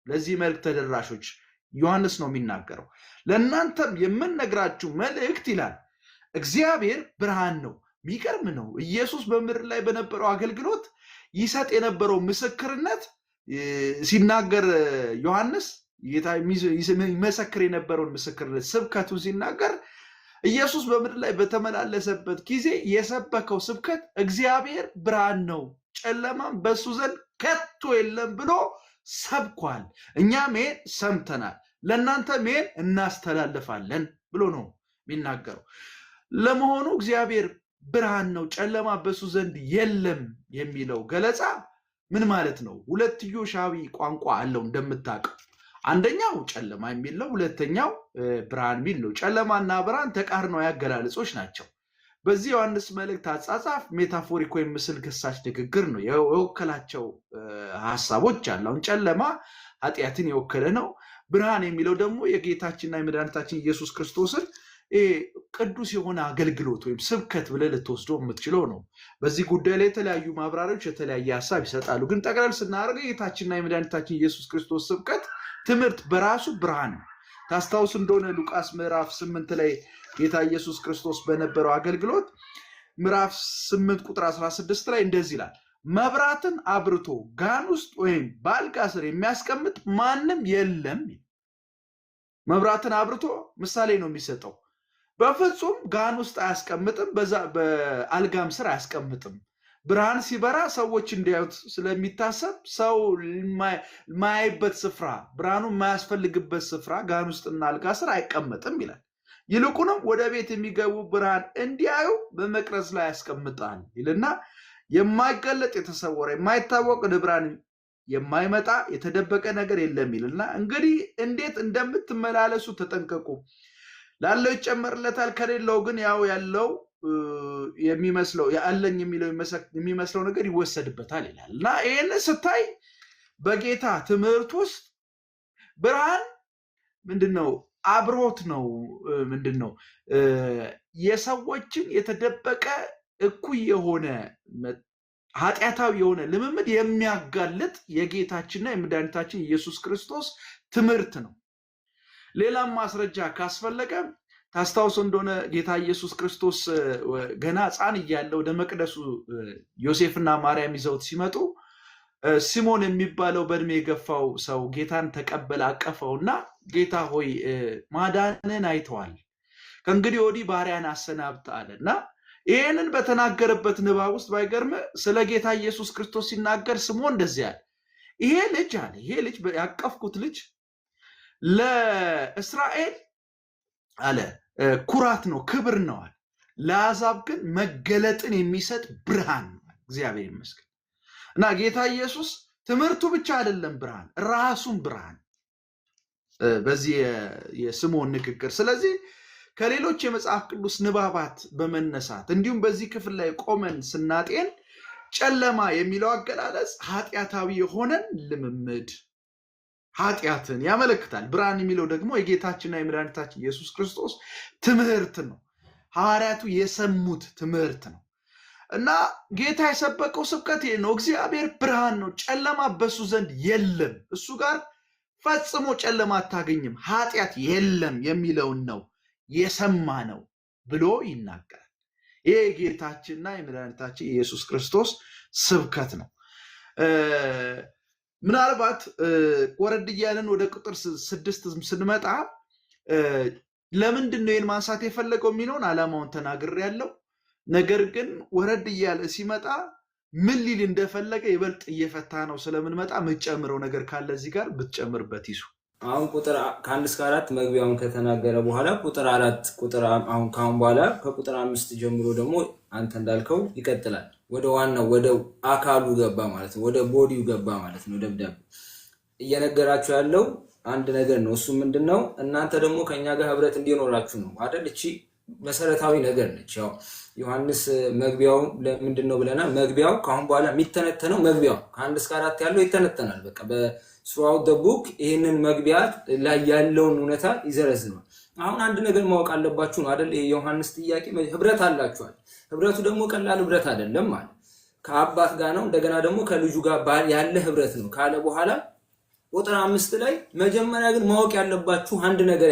ለዚህ መልእክት ተደራሾች ዮሐንስ ነው የሚናገረው። ለእናንተም የምነግራችሁ መልእክት ይላል እግዚአብሔር ብርሃን ነው። የሚገርም ነው። ኢየሱስ በምድር ላይ በነበረው አገልግሎት ይሰጥ የነበረው ምስክርነት ሲናገር ዮሐንስ ጌታ ይመሰክር የነበረውን ምስክርነት ስብከቱ ሲናገር ኢየሱስ በምድር ላይ በተመላለሰበት ጊዜ የሰበከው ስብከት እግዚአብሔር ብርሃን ነው፣ ጨለማም በሱ ዘንድ ከቶ የለም ብሎ ሰብኳል። እኛም ይሄን ሰምተናል፣ ለእናንተም ይሄን እናስተላልፋለን ብሎ ነው የሚናገረው። ለመሆኑ እግዚአብሔር ብርሃን ነው፣ ጨለማ በሱ ዘንድ የለም የሚለው ገለጻ ምን ማለት ነው? ሁለትዮሻዊ ቋንቋ አለው እንደምታውቀው። አንደኛው ጨለማ የሚል ነው፣ ሁለተኛው ብርሃን የሚል ነው። ጨለማና ብርሃን ተቃርነው ያገላለጾች ናቸው። በዚህ ዮሐንስ መልእክት አጻጻፍ ሜታፎሪክ ወይም ምስል ከሳች ንግግር ነው የወከላቸው ሐሳቦች አሉ። አሁን ጨለማ ኃጢአትን የወከለ ነው። ብርሃን የሚለው ደግሞ የጌታችንና የመድኃኒታችን ኢየሱስ ክርስቶስን ቅዱስ የሆነ አገልግሎት ወይም ስብከት ብለህ ልትወስደው የምትችለው ነው። በዚህ ጉዳይ ላይ የተለያዩ ማብራሪያዎች የተለያየ ሐሳብ ይሰጣሉ። ግን ጠቅለል ስናደርገው የጌታችንና የመድኃኒታችን ኢየሱስ ክርስቶስ ስብከት ትምህርት በራሱ ብርሃን ነው። ታስታውስ እንደሆነ ሉቃስ ምዕራፍ 8 ላይ ጌታ ኢየሱስ ክርስቶስ በነበረው አገልግሎት ምዕራፍ 8 ቁጥር 16 ላይ እንደዚህ ይላል፣ መብራትን አብርቶ ጋን ውስጥ ወይም በአልጋ ስር የሚያስቀምጥ ማንም የለም። መብራትን አብርቶ ምሳሌ ነው የሚሰጠው። በፍጹም ጋን ውስጥ አያስቀምጥም፣ በአልጋም ስር አያስቀምጥም። ብርሃን ሲበራ ሰዎች እንዲያዩት ስለሚታሰብ ሰው የማያይበት ስፍራ፣ ብርሃኑ የማያስፈልግበት ስፍራ ጋን ውስጥና አልጋ ስር አይቀመጥም ይላል። ይልቁንም ወደ ቤት የሚገቡ ብርሃን እንዲያዩ በመቅረዝ ላይ ያስቀምጣል ይልና የማይገለጥ የተሰወረ የማይታወቅ ወደ ብርሃን የማይመጣ የተደበቀ ነገር የለም ይልና እንግዲህ እንዴት እንደምትመላለሱ ተጠንቀቁ። ላለው ይጨመርለታል፣ ከሌለው ግን ያው ያለው የሚመስለው ያለኝ የሚመስለው ነገር ይወሰድበታል ይላል። እና ይህን ስታይ በጌታ ትምህርት ውስጥ ብርሃን ምንድነው? አብሮት ነው። ምንድነው? የሰዎችን የተደበቀ እኩይ የሆነ ኃጢአታዊ የሆነ ልምምድ የሚያጋልጥ የጌታችንና የመድኃኒታችን ኢየሱስ ክርስቶስ ትምህርት ነው። ሌላም ማስረጃ ካስፈለገ ታስታውሱ እንደሆነ ጌታ ኢየሱስ ክርስቶስ ገና ሕፃን እያለ ወደ መቅደሱ ዮሴፍና ማርያም ይዘውት ሲመጡ ሲሞን የሚባለው በእድሜ የገፋው ሰው ጌታን ተቀበለ፣ አቀፈውና ጌታ ሆይ ማዳንን አይተዋል፣ ከእንግዲህ ወዲህ ባሪያን አሰናብት አለና ይህንን በተናገረበት ንባብ ውስጥ ባይገርም ስለ ጌታ ኢየሱስ ክርስቶስ ሲናገር ስምዖን እንደዚህ አለ፣ ይሄ ልጅ ያቀፍኩት ልጅ ለእስራኤል አለ ኩራት ነው፣ ክብር ነው አለ፣ ለአሕዛብ ግን መገለጥን የሚሰጥ ብርሃን ነው። እግዚአብሔር ይመስገን። እና ጌታ ኢየሱስ ትምህርቱ ብቻ አይደለም ብርሃን፣ ራሱም ብርሃን በዚህ የስምዖን ንግግር። ስለዚህ ከሌሎች የመጽሐፍ ቅዱስ ንባባት በመነሳት እንዲሁም በዚህ ክፍል ላይ ቆመን ስናጤን ጨለማ የሚለው አገላለጽ ኃጢአታዊ የሆነን ልምምድ ኃጢአትን ያመለክታል። ብርሃን የሚለው ደግሞ የጌታችንና የመድኃኒታችን ኢየሱስ ክርስቶስ ትምህርት ነው። ሐዋርያቱ የሰሙት ትምህርት ነው እና ጌታ የሰበከው ስብከት ነው። እግዚአብሔር ብርሃን ነው፣ ጨለማ በሱ ዘንድ የለም፣ እሱ ጋር ፈጽሞ ጨለማ አታገኝም፣ ኃጢአት የለም የሚለውን ነው የሰማ ነው ብሎ ይናገራል። ይሄ የጌታችንና የመድኃኒታችን ኢየሱስ ክርስቶስ ስብከት ነው። ምናልባት ወረድ እያለን ወደ ቁጥር 6 ስንመጣ ለምንድን ነው ይህን ማንሳት የፈለገው የሚለውን ዓላማውን ተናግሬያለሁ። ነገር ግን ወረድ እያለ ሲመጣ ምን ሊል እንደፈለገ ይበልጥ እየፈታ ነው ስለምንመጣ የምትጨምረው ነገር ካለ እዚህ ጋር ብትጨምርበት ይሱ። አሁን ቁጥር 1 እስከ 4 መግቢያውን ከተናገረ በኋላ ቁጥር 4 ካሁን በኋላ ከቁጥር 5 ጀምሮ ደግሞ አንተ እንዳልከው ይቀጥላል። ወደ ዋናው ወደ አካሉ ገባ ማለት ነው፣ ወደ ቦዲው ገባ ማለት ነው። ደብዳቤ እየነገራችሁ ያለው አንድ ነገር ነው። እሱ ምንድነው? እናንተ ደግሞ ከኛ ጋር ህብረት እንዲኖራችሁ ነው አይደል? እቺ መሰረታዊ ነገር ነች። ያው ዮሐንስ መግቢያው ለምንድነው ብለና መግቢያው ካሁን በኋላ የሚተነተነው መግቢያው ከ1 እስከ 4 ያለው ይተነተናል። በቃ በthroughout the book ይሄንን መግቢያ ላይ ያለውን እውነታ ይዘረዝራል። አሁን አንድ ነገር ማወቅ አለባችሁ ነው አይደል? የዮሐንስ ጥያቄ ህብረት አላችኋል። ህብረቱ ደግሞ ቀላል ህብረት አይደለም ማለት ከአባት ጋር ነው፣ እንደገና ደግሞ ከልጁ ጋር ያለ ህብረት ነው ካለ በኋላ ቁጥር 5 ላይ መጀመሪያ ግን ማወቅ ያለባችሁ አንድ ነገር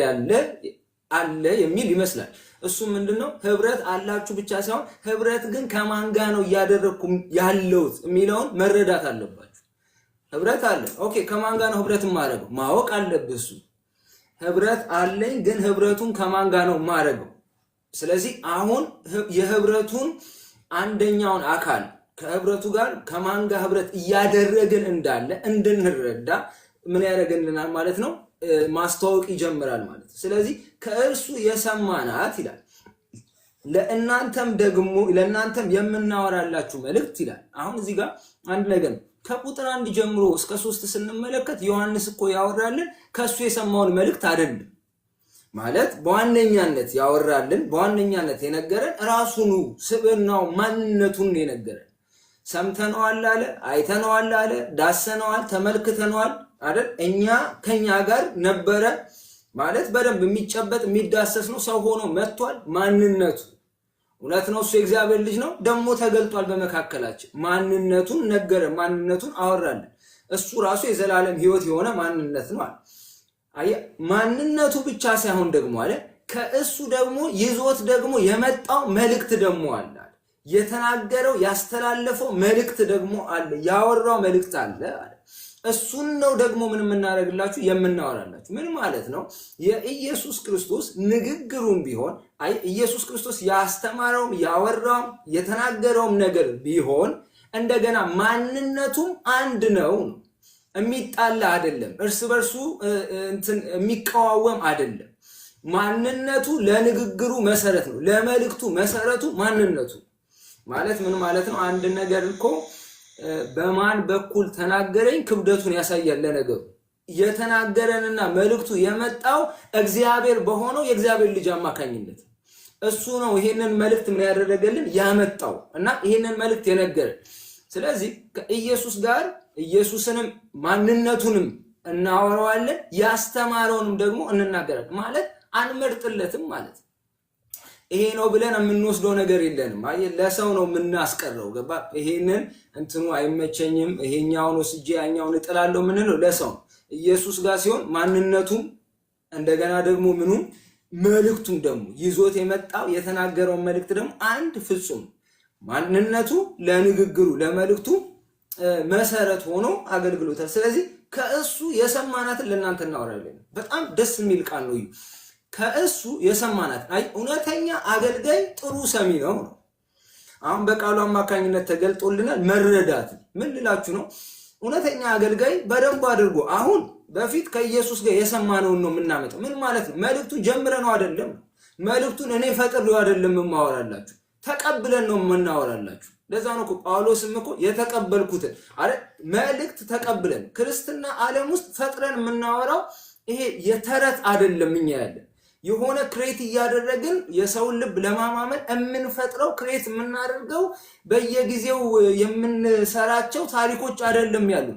አለ የሚል ይመስላል። እሱ ምንድነው? ህብረት አላችሁ ብቻ ሳይሆን ህብረት ግን ከማን ጋር ነው እያደረኩ ያለሁት የሚለውን መረዳት አለባችሁ። ህብረት አለ። ኦኬ፣ ከማን ጋር ነው ህብረት ማረገው? ማወቅ አለብህ። እሱ ህብረት አለኝ፣ ግን ህብረቱን ከማን ጋር ነው ማረገው? ስለዚህ አሁን የህብረቱን አንደኛውን አካል ከህብረቱ ጋር ከማን ጋር ህብረት እያደረግን እንዳለ እንድንረዳ ምን ያደርግልናል ማለት ነው? ማስተዋወቅ ይጀምራል ማለት ነው። ስለዚህ ከእርሱ የሰማናት ይላል ለእናንተም የምናወራላችሁ መልእክት ይላል። አሁን እዚህ ጋር አንድ ነገር ከቁጥር 1 ጀምሮ እስከ 3 ስንመለከት ዮሐንስ እኮ ያወራልን ከሱ የሰማውን መልእክት አይደለም ማለት በዋነኛነት ያወራልን በዋነኛነት የነገረን ራሱኑ ስብዕናው ማንነቱን የነገረን ሰምተነዋል አለ፣ አይተነዋል አለ፣ ዳሰነዋል፣ ተመልክተነዋል አይደል? ከኛ ጋር ነበረ ማለት በደንብ የሚጨበጥ የሚዳሰስ ነው። ሰው ሆኖ መጥቷል። ማንነቱ እውነት ነው፣ እሱ የእግዚአብሔር ልጅ ነው። ደግሞ ተገልጧል በመካከላችን። ማንነቱን ነገረ፣ ማንነቱን አወራልን። እሱ ራሱ የዘላለም ሕይወት የሆነ ማንነት ነው አለ። ማንነቱ ብቻ ሳይሆን ደግሞ አለ ከእሱ ደግሞ ይዞት ደግሞ የመጣው መልእክት ደግሞ አለ። የተናገረው ያስተላለፈው መልእክት ደግሞ አለ። ያወራው መልእክት አለ። እሱን ነው ደግሞ ምን የምናደርግላችሁ የምናወራላችሁ። ምን ማለት ነው? የኢየሱስ ክርስቶስ ንግግሩም ቢሆን ኢየሱስ ክርስቶስ ያስተማረውም ያወራውም የተናገረውም ነገር ቢሆን እንደገና ማንነቱም አንድ ነው። የሚጣላ አይደለም። እርስ በርሱ የሚቃወም አይደለም። ማንነቱ ለንግግሩ መሰረት ነው። ለመልእክቱ መሰረቱ ማንነቱ ማለት ምን ማለት ነው? አንድ ነገር እኮ በማን በኩል ተናገረኝ ክብደቱን ያሳያል። ለነገሩ የተናገረንና መልእክቱ የመጣው እግዚአብሔር በሆነው የእግዚአብሔር ልጅ አማካኝነት እሱ ነው ይሄንን መልእክት ምን ያደረገልን ያመጣው እና ይሄንን መልእክት የነገረን። ስለዚህ ከኢየሱስ ጋር ኢየሱስንም ማንነቱንም እናወራዋለን፣ ያስተማረውንም ደግሞ እንናገራለን። ማለት አንመርጥለትም ማለት ይሄ ነው ብለን የምንወስደው ነገር የለንም። ለሰው ነው የምናስቀረው። ገባ? ይሄንን እንትኑ አይመቸኝም ይሄኛውን ወስጄ ያኛውን እጥላለሁ ምንለው ለሰው። ኢየሱስ ጋር ሲሆን ማንነቱም እንደገና ደግሞ ምኑም መልእክቱም ደግሞ ይዞት የመጣው የተናገረው መልእክት ደግሞ አንድ ፍጹም ማንነቱ ለንግግሩ ለመልእክቱ መሰረት ሆኖ አገልግሎታል። ስለዚህ ከእሱ የሰማናትን ለእናንተ እናወራለን። በጣም ደስ የሚል ቃል ነው። ከእሱ የሰማናት እውነተኛ አገልጋይ ጥሩ ሰሚ ነው። አሁን በቃሉ አማካኝነት ተገልጦልናል። መረዳት ምን ልላችሁ ነው? እውነተኛ አገልጋይ በደንብ አድርጎ አሁን በፊት ከኢየሱስ ጋር የሰማነውን ነው የምናመጣው። ምን ማለት ነው? መልእክቱ ጀምረነው አይደለም። መልእክቱን እኔ ፈጥሬው አይደለም የማወራላችሁ፣ ተቀብለን ነው የምናወራላችሁ። ለዛ ነው ጳውሎስም እኮ የተቀበልኩትን መልእክት ተቀብለን ክርስትና ዓለም ውስጥ ፈጥረን የምናወራው ይሄ የተረት አይደለም። እኛ ያለን የሆነ ክሬት እያደረግን የሰውን ልብ ለማማመን የምንፈጥረው ክሬት የምናደርገው በየጊዜው የምንሰራቸው ታሪኮች አይደለም ያሉ።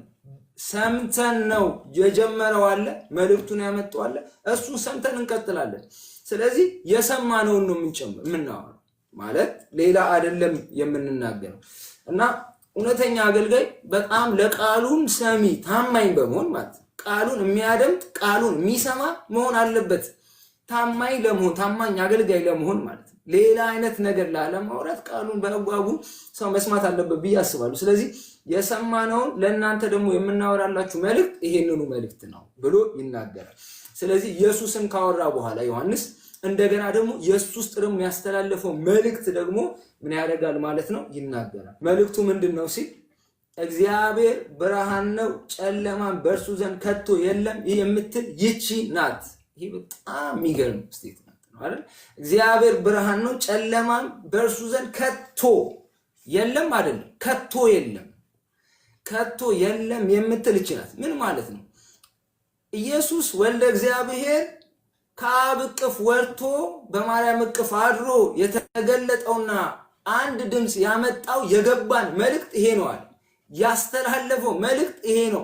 ሰምተን ነው የጀመረው አለ፣ መልእክቱን ያመጣው አለ፣ እሱን ሰምተን እንቀጥላለን። ስለዚህ የሰማነውን ነው የምናወራው ማለት ሌላ አይደለም የምንናገረው። እና እውነተኛ አገልጋይ በጣም ለቃሉን ሰሚ ታማኝ በመሆን ማለት ቃሉን የሚያደምጥ ቃሉን የሚሰማ መሆን አለበት። ታማኝ ለመሆን ታማኝ አገልጋይ ለመሆን ማለት ሌላ አይነት ነገር ላለማውራት ቃሉን በአግባቡ ሰው መስማት አለበት ብዬ አስባለሁ። ስለዚህ የሰማነውን ለእናንተ ደግሞ የምናወራላችሁ መልእክት ይሄንኑ መልእክት ነው ብሎ ይናገራል። ስለዚህ ኢየሱስን ካወራ በኋላ ዮሐንስ እንደገና ደግሞ ኢየሱስ ውስጥ ደግሞ ያስተላለፈው መልእክት ደግሞ ምን ያደርጋል ማለት ነው? ይናገራል። መልእክቱ ምንድነው ሲል እግዚአብሔር ብርሃን ነው፣ ጨለማን በእርሱ ዘንድ ከቶ የለም የምትል ይቺ ናት። ይሄ በጣም የሚገርም ስቴትመንት ነው አይደል? እግዚአብሔር ብርሃን ነው፣ ጨለማን በእርሱ ዘንድ ከቶ የለም አይደለም፣ ከቶ የለም፣ ከቶ የለም የምትል ይቺ ናት። ምን ማለት ነው? ኢየሱስ ወልደ እግዚአብሔር ከአብ እቅፍ ወርቶ በማርያም እቅፍ አድሮ የተገለጠውና አንድ ድምፅ ያመጣው የገባን መልእክት ይሄ ነው አለ። ያስተላለፈው መልእክት ይሄ ነው።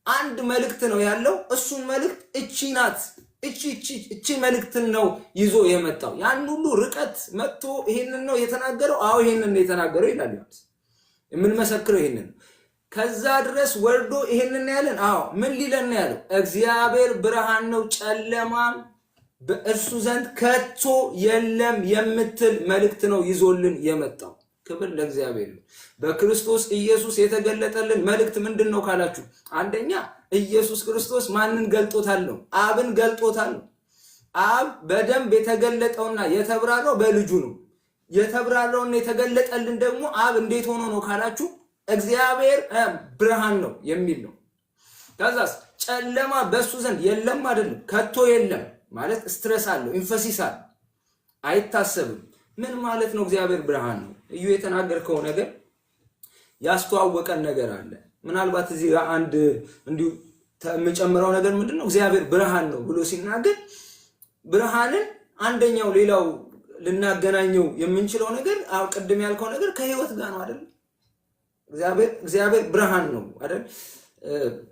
አንድ መልእክት ነው ያለው። እሱን መልእክት እቺ ናት። እቺ መልእክትን ነው ይዞ የመጣው። ያን ሁሉ ርቀት መጥቶ ይሄንን ነው የተናገረው። አዎ ይሄንን ነው የተናገረው ይላል። የምንመሰክረው ይሄንን ነው። ከዛ ድረስ ወርዶ ይሄንን ያለን ምን ሊለን ያለው? እግዚአብሔር ብርሃን ነው፣ ጨለማም በእርሱ ዘንድ ከቶ የለም የምትል መልእክት ነው ይዞልን የመጣው። ክብር ለእግዚአብሔር ነው። በክርስቶስ ኢየሱስ የተገለጠልን መልእክት ምንድን ነው ካላችሁ፣ አንደኛ ኢየሱስ ክርስቶስ ማንን ገልጦታል ነው? አብን ገልጦታል ነው። አብ በደንብ የተገለጠውና የተብራራው በልጁ ነው። የተብራራውና የተገለጠልን ደግሞ አብ እንዴት ሆኖ ነው ካላችሁ፣ እግዚአብሔር ብርሃን ነው የሚል ነው። ከዛስ ጨለማ በሱ ዘንድ የለም አይደለም፣ ከቶ የለም ማለት ስትረስ አለው፣ ኢንፈሲስ አለው፣ አይታሰብም። ምን ማለት ነው? እግዚአብሔር ብርሃን ነው። እዩ የተናገርከው ነገር ያስተዋወቀን ነገር አለ። ምናልባት እዚህ ጋር አንድ እንዲሁ የምጨምረው ነገር ምንድነው? እግዚአብሔር ብርሃን ነው ብሎ ሲናገር ብርሃንን አንደኛው ሌላው ልናገናኘው የምንችለው ነገር ቅድም ያልከው ነገር ከህይወት ጋር ነው አይደል? እግዚአብሔር ብርሃን ነው አይደል?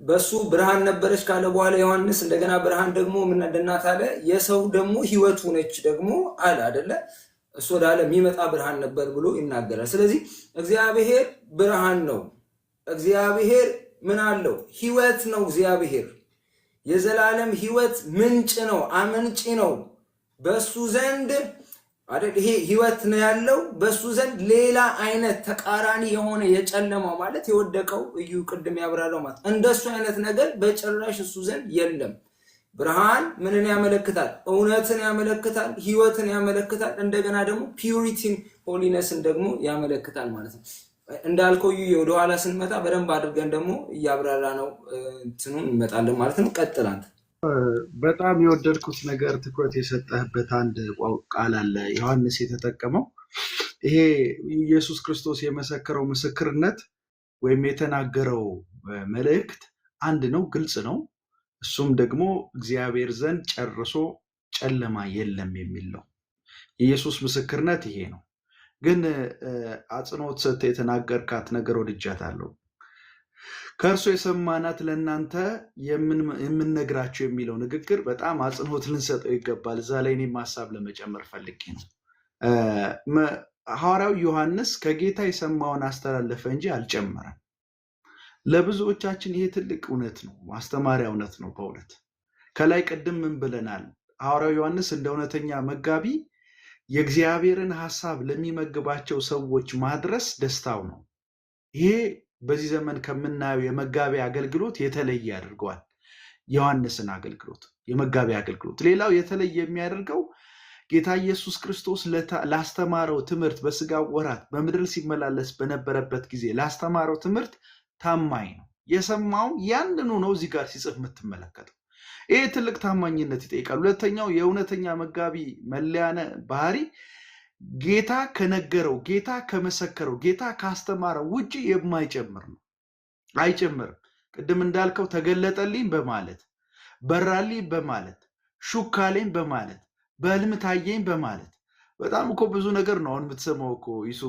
በሱ ብርሃን ነበረች ካለ በኋላ ዮሐንስ እንደገና ብርሃን ደግሞ ምን እንደናት አለ? የሰው ደግሞ ህይወቱ ነች ደግሞ አለ አይደለ? እሱ ወደ ዓለም የሚመጣ ብርሃን ነበር ብሎ ይናገራል። ስለዚህ እግዚአብሔር ብርሃን ነው። እግዚአብሔር ምን አለው? ህይወት ነው። እግዚአብሔር የዘላለም ህይወት ምንጭ ነው፣ አመንጪ ነው። በሱ ዘንድ አይደል ይሄ ህይወት ነው ያለው። በሱ ዘንድ ሌላ አይነት ተቃራኒ የሆነ የጨለማው ማለት የወደቀው እዩ ቅድም ያብራራው ማለት እንደሱ አይነት ነገር በጭራሽ እሱ ዘንድ የለም። ብርሃን ምንን ያመለክታል? እውነትን ያመለክታል፣ ህይወትን ያመለክታል። እንደገና ደግሞ ፒዩሪቲን ሆሊነስን ደግሞ ያመለክታል ማለት ነው። እንዳልከው እዩ ወደኋላ ስንመጣ በደንብ አድርገን ደግሞ እያብራራ ነው እንትኑን እንመጣለን ማለት ነው። ቀጥል አንተ። በጣም የወደድኩት ነገር ትኩረት የሰጠህበት አንድ ቃል አለ ዮሐንስ የተጠቀመው። ይሄ ኢየሱስ ክርስቶስ የመሰከረው ምስክርነት ወይም የተናገረው መልእክት አንድ ነው፣ ግልጽ ነው። እሱም ደግሞ እግዚአብሔር ዘንድ ጨርሶ ጨለማ የለም የሚል ነው። የኢየሱስ ምስክርነት ይሄ ነው። ግን አጽንኦት ሰጥተህ የተናገርካት ነገር ወድጃታለሁ። ከእርሱ የሰማናት ለእናንተ የምንነግራቸው የሚለው ንግግር በጣም አጽንኦት ልንሰጠው ይገባል። እዛ ላይ እኔም ሀሳብ ለመጨመር ፈልጌ ነው። ሐዋርያው ዮሐንስ ከጌታ የሰማውን አስተላለፈ እንጂ አልጨመረም። ለብዙዎቻችን ይሄ ትልቅ እውነት ነው፣ ማስተማሪያ እውነት ነው። በእውነት ከላይ ቅድም ምን ብለናል? ሐዋርያው ዮሐንስ እንደ እውነተኛ መጋቢ የእግዚአብሔርን ሐሳብ ለሚመግባቸው ሰዎች ማድረስ ደስታው ነው። ይሄ በዚህ ዘመን ከምናየው የመጋቢ አገልግሎት የተለየ ያደርገዋል። ዮሐንስን አገልግሎት የመጋቢ አገልግሎት ሌላው የተለየ የሚያደርገው ጌታ ኢየሱስ ክርስቶስ ላስተማረው ትምህርት በስጋ ወራት በምድር ሲመላለስ በነበረበት ጊዜ ላስተማረው ትምህርት ታማኝ ነው። የሰማው ያንኑ ነው እዚህ ጋር ሲጽፍ የምትመለከተው። ይሄ ትልቅ ታማኝነት ይጠይቃል። ሁለተኛው የእውነተኛ መጋቢ መለያነ ባህሪ ጌታ ከነገረው፣ ጌታ ከመሰከረው፣ ጌታ ካስተማረው ውጪ የማይጨምር ነው። አይጨምርም። ቅድም እንዳልከው ተገለጠልኝ በማለት በራልኝ በማለት ሹካሌኝ በማለት በህልም ታየኝ በማለት በጣም እኮ ብዙ ነገር ነው አሁን የምትሰማው እኮ ይሱ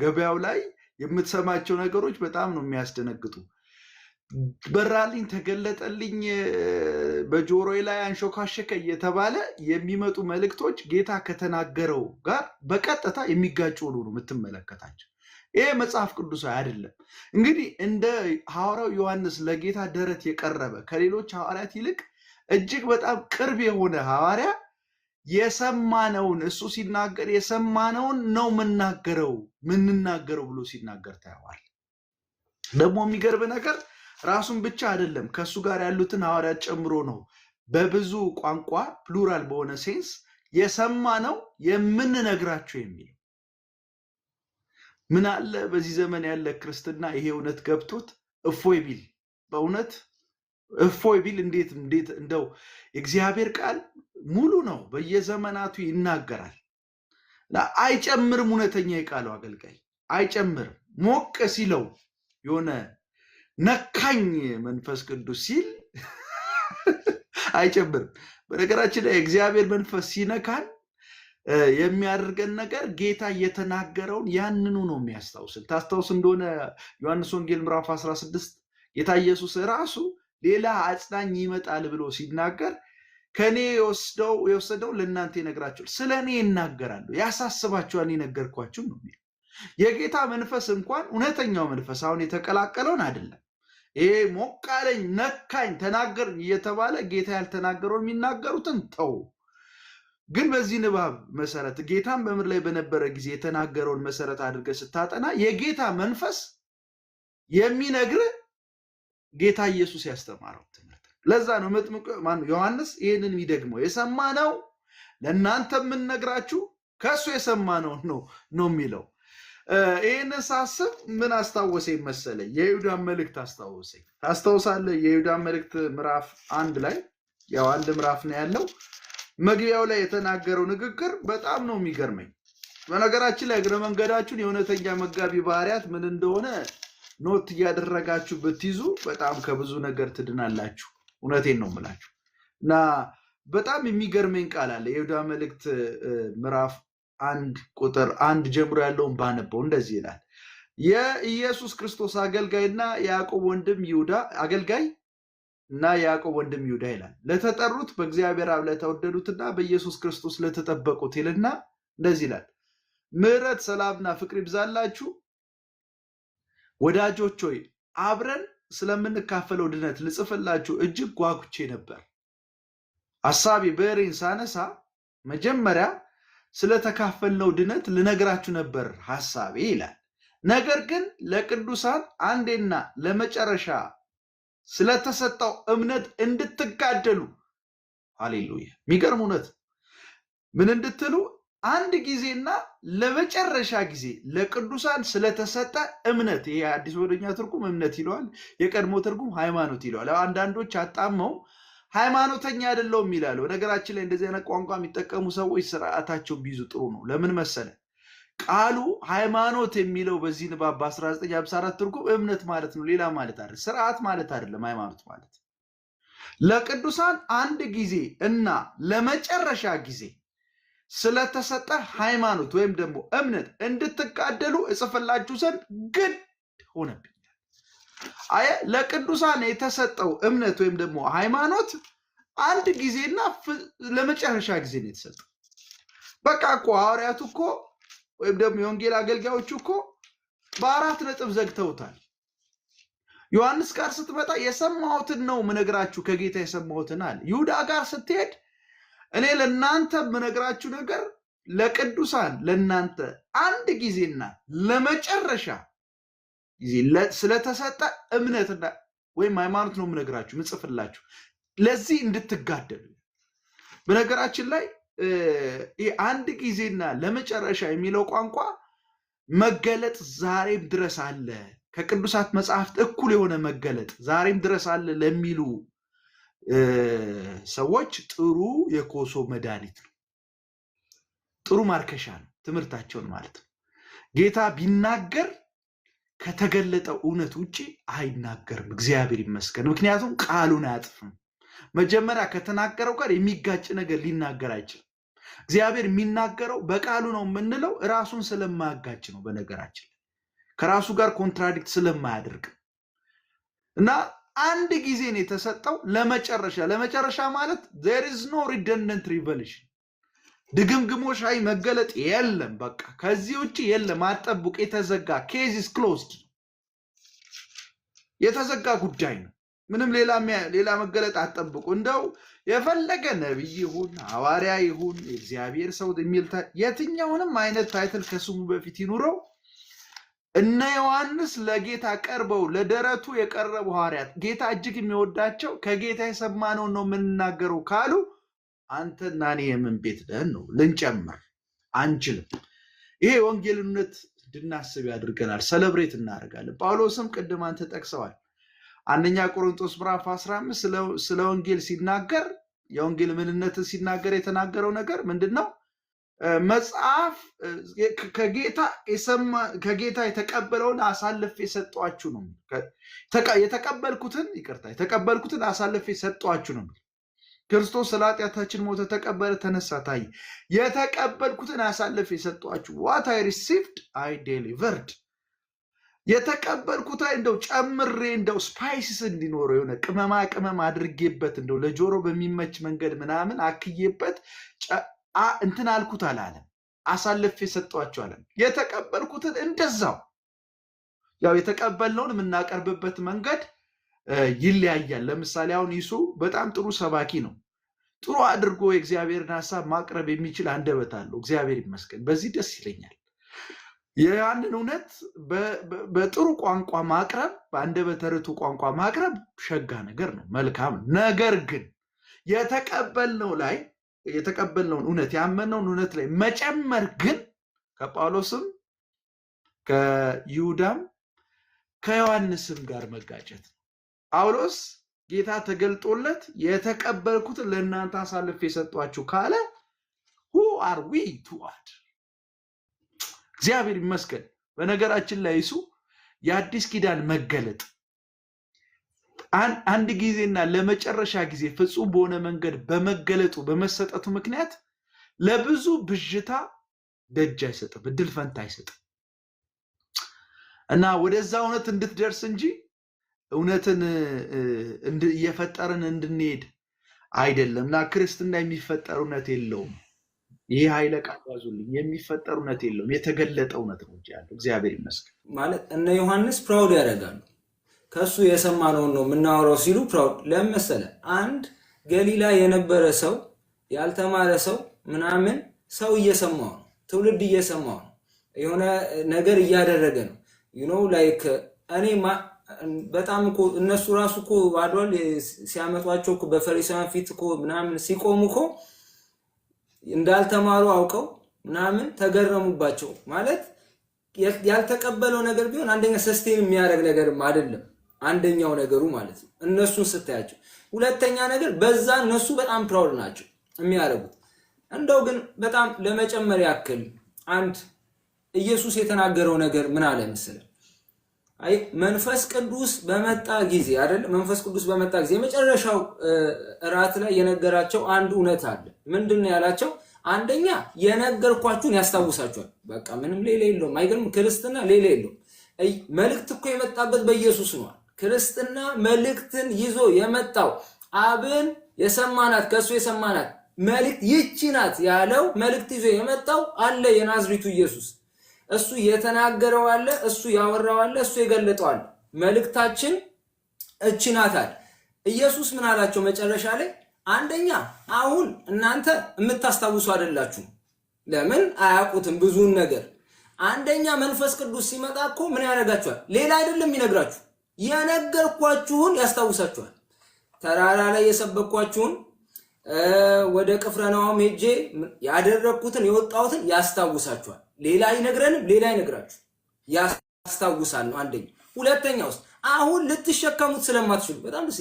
ገበያው ላይ የምትሰማቸው ነገሮች በጣም ነው የሚያስደነግጡ። በራልኝ፣ ተገለጠልኝ፣ በጆሮዬ ላይ አንሾካሸከ እየተባለ የሚመጡ መልእክቶች ጌታ ከተናገረው ጋር በቀጥታ የሚጋጩ ሆኖ ነው የምትመለከታቸው። ይሄ መጽሐፍ ቅዱሳዊ አይደለም። እንግዲህ እንደ ሐዋርያው ዮሐንስ ለጌታ ደረት የቀረበ ከሌሎች ሐዋርያት ይልቅ እጅግ በጣም ቅርብ የሆነ ሐዋርያ የሰማነውን እሱ ሲናገር የሰማነውን ነው ምንናገረው ብሎ ሲናገር ታየዋል። ደግሞ የሚገርብ ነገር ራሱን ብቻ አይደለም ከሱ ጋር ያሉትን ሐዋርያት ጨምሮ ነው በብዙ ቋንቋ ፕሉራል በሆነ ሴንስ የሰማነው የምንነግራቸው የሚል። ምን አለ በዚህ ዘመን ያለ ክርስትና ይሄ እውነት ገብቶት እፎይ ቢል፣ በእውነት እፎይ ቢል። እንዴት እንደው የእግዚአብሔር ቃል ሙሉ ነው፣ በየዘመናቱ ይናገራል። አይጨምርም። እውነተኛ የቃሉ አገልጋይ አይጨምርም። ሞቅ ሲለው የሆነ ነካኝ መንፈስ ቅዱስ ሲል አይጨምርም። በነገራችን ላይ እግዚአብሔር መንፈስ ሲነካን የሚያደርገን ነገር ጌታ እየተናገረውን ያንኑ ነው የሚያስታውስን። ታስታውስ እንደሆነ ዮሐንስ ወንጌል ምዕራፍ 16 ጌታ ኢየሱስ ራሱ ሌላ አጽናኝ ይመጣል ብሎ ሲናገር ከኔ የወሰደው ለእናንተ ይነግራቸዋል፣ ስለ እኔ ይናገራሉ፣ ያሳስባቸዋል፣ የነገርኳችሁ ነው የሚለው። የጌታ መንፈስ እንኳን እውነተኛው መንፈስ አሁን የተቀላቀለውን አይደለም። ይሄ ሞቃለኝ ነካኝ ተናገረኝ እየተባለ ጌታ ያልተናገረውን የሚናገሩትን ተው። ግን በዚህ ንባብ መሰረት ጌታን በምድር ላይ በነበረ ጊዜ የተናገረውን መሰረት አድርገህ ስታጠና የጌታ መንፈስ የሚነግር ጌታ ኢየሱስ ያስተማረው ትምህርት። ለዛ ነው መጥምቁ ዮሐንስ ይሄንን የሚደግመው የሰማነው ለእናንተ የምንነግራችሁ ከሱ የሰማነው ነው የሚለው። ይሄንን ሳስብ ምን አስታወሰኝ መሰለኝ? የይሁዳን መልእክት አስታወሰኝ። ታስታውሳለህ? የይሁዳን መልእክት ምዕራፍ 1 ላይ ያው አንድ ምዕራፍ ነው ያለው። መግቢያው ላይ የተናገረው ንግግር በጣም ነው የሚገርመኝ። በነገራችን ላይ እግረ መንገዳችሁን የእውነተኛ መጋቢ ባህሪያት ምን እንደሆነ ኖት እያደረጋችሁ ብትይዙ በጣም ከብዙ ነገር ትድናላችሁ። እውነቴን ነው የምላችሁ። እና በጣም የሚገርመኝ ቃል አለ። የይሁዳ መልእክት ምዕራፍ 1 ቁጥር 1 ጀምሮ ያለውን ባነበው እንደዚህ ይላል። የኢየሱስ ክርስቶስ አገልጋይና ያዕቆብ ወንድም ይሁዳ አገልጋይ እና ያዕቆብ ወንድም ይሁዳ ይላል። ለተጠሩት በእግዚአብሔር አብ ለተወደዱትና በኢየሱስ ክርስቶስ ለተጠበቁት ይልና እንደዚህ ይላል። ምሕረት ሰላምና ፍቅር ይብዛላችሁ። ወዳጆች ሆይ አብረን ስለምንካፈለው ድነት ልጽፍላችሁ እጅግ ጓጉቼ ነበር። ሐሳቤ በሬን ሳነሳ መጀመሪያ ስለተካፈልነው ድነት ልነግራችሁ ነበር ሐሳቤ ይላል። ነገር ግን ለቅዱሳን አንዴና ለመጨረሻ ስለተሰጠው እምነት እንድትጋደሉ፣ ሃሌሉያ! የሚገርም እውነት። ምን እንድትሉ? አንድ ጊዜና ለመጨረሻ ጊዜ ለቅዱሳን ስለተሰጠ እምነት። ይሄ አዲስ ወደኛ ትርጉም እምነት ይለዋል፣ የቀድሞ ትርጉም ሃይማኖት ይለዋል። አንዳንዶች አጣመው ሃይማኖተኛ አይደለሁም ይላሉ። ነገራችን ላይ እንደዚህ አይነት ቋንቋ የሚጠቀሙ ሰዎች ስርዓታቸው ቢይዙ ጥሩ ነው። ለምን መሰለ? ቃሉ ሃይማኖት የሚለው በዚህ ንባብ በ1954 ትርጉም እምነት ማለት ነው፣ ሌላ ማለት አይደለም። ስርዓት ማለት አይደለም። ሃይማኖት ማለት ለቅዱሳን አንድ ጊዜ እና ለመጨረሻ ጊዜ ስለተሰጠ ሃይማኖት ወይም ደግሞ እምነት እንድትጋደሉ እጽፍላችሁ ዘንድ ግድ ሆነብኛል። አየ ለቅዱሳን የተሰጠው እምነት ወይም ደግሞ ሃይማኖት አንድ ጊዜና ለመጨረሻ ጊዜ ነው የተሰጠው። በቃ እኮ ሐዋርያቱ እኮ ወይም ደግሞ የወንጌል አገልጋዮቹ እኮ በ4 ነጥብ ዘግተውታል። ዮሐንስ ጋር ስትመጣ የሰማሁትን ነው ምነግራችሁ፣ ከጌታ የሰማሁትን አለ። ይሁዳ ጋር ስትሄድ እኔ ለእናንተ ምነግራችሁ ነገር ለቅዱሳን ለእናንተ አንድ ጊዜና ለመጨረሻ ጊዜ ስለተሰጠ እምነትና ወይም ሃይማኖት ነው ምነግራችሁ ምጽፍላችሁ፣ ለዚህ እንድትጋደሉ። በነገራችን ላይ አንድ ጊዜና ለመጨረሻ የሚለው ቋንቋ መገለጥ ዛሬም ድረስ አለ። ከቅዱሳት መጽሐፍት እኩል የሆነ መገለጥ ዛሬም ድረስ አለ ለሚሉ ሰዎች ጥሩ የኮሶ መድኃኒት ነው፣ ጥሩ ማርከሻ ነው ትምህርታቸውን ማለት ነው። ጌታ ቢናገር ከተገለጠው እውነት ውጪ አይናገርም። እግዚአብሔር ይመስገን። ምክንያቱም ቃሉን አያጥፍም። መጀመሪያ ከተናገረው ጋር የሚጋጭ ነገር ሊናገር አይችልም። እግዚአብሔር የሚናገረው በቃሉ ነው የምንለው ራሱን ስለማያጋጭ ነው። በነገራችን ከራሱ ጋር ኮንትራዲክት ስለማያደርግ እና አንድ ጊዜ ነው የተሰጠው ለመጨረሻ ማለት there is no redundant revelation፣ ድግምግሞሻዊ መገለጥ የለም። በቃ ከዚህ ውጪ የለም። አጠብቁ። የተዘጋ ኬዝ ኢዝ ክሎዝድ፣ የተዘጋ ጉዳይ ነው። ምንም ሌላ መገለጥ አጠብቁ። እንደው የፈለገ ነብይ ይሁን ሐዋርያ ይሁን የእግዚአብሔር ሰው የሚል የትኛውንም አይነት ታይትል ከስሙ በፊት ይኑረው፣ እነ ዮሐንስ ለጌታ ቀርበው ለደረቱ የቀረቡ ሐዋርያት ጌታ እጅግ የሚወዳቸው ከጌታ የሰማነው ነው የምንናገረው ካሉ አንተና እኔ የምን ቤት ነን ነው ልንጨምር አንችልም። ይሄ ወንጌልነት እንድናስብ ያድርገናል። ሰለብሬት እናደርጋለን። ጳውሎስም ቅድም አንተ ጠቅሰዋል። አንደኛ ቆሮንቶስ ምዕራፍ 15 ስለ ወንጌል ሲናገር የወንጌል ምንነትን ሲናገር የተናገረው ነገር ምንድነው? መጽሐፍ ከጌታ የተቀበለውን አሳልፌ ሰጧችሁ ነው። የተቀበልኩትን አሳልፌ ሰጧችሁ ነው። ክርስቶስ ስለ ኃጢአታችን ሞተ፣ ተቀበለ፣ ተነሳ፣ ታየ። የተቀበልኩትን አሳልፌ ሰጧችሁ። what I received I delivered። የተቀበልኩት እንደው ጨምሬ እንደው ስፓይስስ እንዲኖረው የሆነ ቅመማ አድርጌበት እንደው ለጆሮ በሚመች መንገድ ምናምን አክዬበት እንትን አልኩት አላለም። አሳልፌ ሰጧችሁ አለ። የተቀበልኩት የተቀበልኩትን እንደዛው ያው የተቀበልነውን የምናቀርብበት መንገድ ይለያያል። ለምሳሌ አሁን ይሱ በጣም ጥሩ ሰባኪ ነው። ጥሩ አድርጎ የእግዚአብሔርን ሐሳብ ማቅረብ የሚችል አንደበት አለው። እግዚአብሔር ይመስገን፣ በዚህ ደስ ይለኛል። ያንን እውነት በጥሩ ቋንቋ ማቅረብ፣ በአንደበተ ርቱዕ ቋንቋ ማቅረብ ሸጋ ነገር ነው፣ መልካም ነው። ነገር ግን የተቀበልነውን እውነት ያመነውን እውነት ላይ መጨመር ግን ከጳውሎስም ከይሁዳም ከዮሐንስም ጋር መጋጨት ነው። ጳውሎስ ጌታ ተገልጦለት የተቀበልኩትን ለእናንተ አሳልፌ የሰጧችሁ ካለ who are we to add? እግዚአብሔር ይመስገን። በነገራችን ላይ እሱ የአዲስ ኪዳን መገለጥ አንድ ጊዜና ለመጨረሻ ጊዜ ፍጹም በሆነ መንገድ በመገለጡ በመሰጠቱ ምክንያት ለብዙ ብዥታ ደጅ አይሰጥም፣ እድል ፈንታ አይሰጥም እና ወደዛ እውነት እንድትደርስ እንጂ እውነትን እየፈጠርን እንድንሄድ አይደለም። እና ክርስትና የሚፈጠር እውነት የለውም። ይሄ ኃይለ ቃል ያዙልኝ፣ የሚፈጠር እውነት የለውም፣ የተገለጠ እውነት ነው እንጂ ያለው። እግዚአብሔር ይመስገን። ማለት እነ ዮሐንስ ፕራውድ ያደርጋሉ። ከሱ የሰማነውን ነው የምናወራው ሲሉ ፕራውድ ለመሰለ አንድ ገሊላ የነበረ ሰው ያልተማረ ሰው ምናምን ሰው እየሰማው ነው፣ ትውልድ እየሰማው ነው፣ የሆነ ነገር እያደረገ ነው። ላይክ እኔ በጣም እኮ እነሱ ራሱ እኮ ባዷል ሲያመጧቸው እኮ በፈሪሳውያን ፊት እኮ ምናምን ሲቆሙ እኮ እንዳልተማሩ አውቀው ምናምን ተገረሙባቸው። ማለት ያልተቀበለው ነገር ቢሆን አንደኛ ሰስቴን የሚያደርግ ነገርም አይደለም አንደኛው ነገሩ ማለት ነው እነሱን ስታያቸው። ሁለተኛ ነገር በዛ እነሱ በጣም ፕራውድ ናቸው የሚያደርጉት። እንደው ግን በጣም ለመጨመር ያክል አንድ ኢየሱስ የተናገረው ነገር ምን አለ መሰለህ? አይ መንፈስ ቅዱስ በመጣ ጊዜ አይደል? መንፈስ ቅዱስ በመጣ ጊዜ የመጨረሻው እራት ላይ የነገራቸው አንድ እውነት አለ። ምንድነው ያላቸው? አንደኛ የነገርኳችሁን ያስታውሳችኋል። በቃ ምንም ሌላ የለውም። አይገርም? ክርስትና ሌላ የለውም። መልእክት እኮ የመጣበት በኢየሱስ ነው። ክርስትና መልእክትን ይዞ የመጣው አብን የሰማናት ከሱ የሰማናት መልእክት ይቺ ናት ያለው መልእክት ይዞ የመጣው አለ የናዝሬቱ ኢየሱስ። እሱ የተናገረው አለ፣ እሱ ያወራው አለ፣ እሱ የገለጠው አለ። መልእክታችን እቺ ናት አለ። ኢየሱስ ምን አላቸው መጨረሻ ላይ? አንደኛ አሁን እናንተ የምታስታውሱ አይደላችሁ። ለምን? አያውቁትም ብዙን ነገር። አንደኛ መንፈስ ቅዱስ ሲመጣ እኮ ምን ያደርጋችኋል? ሌላ አይደለም ይነግራችሁ፣ የነገርኳችሁን ያስታውሳችኋል። ተራራ ላይ የሰበኳችሁን ወደ ቅፍርናሆም ሄጄ ያደረኩትን የወጣሁትን ያስታውሳችኋል። ሌላ አይነግረንም፣ ሌላ አይነግራችሁ፣ ያስታውሳል ነው አንደኛ። ሁለተኛውስ አሁን ልትሸከሙት ስለማትችሉ በጣም ደስ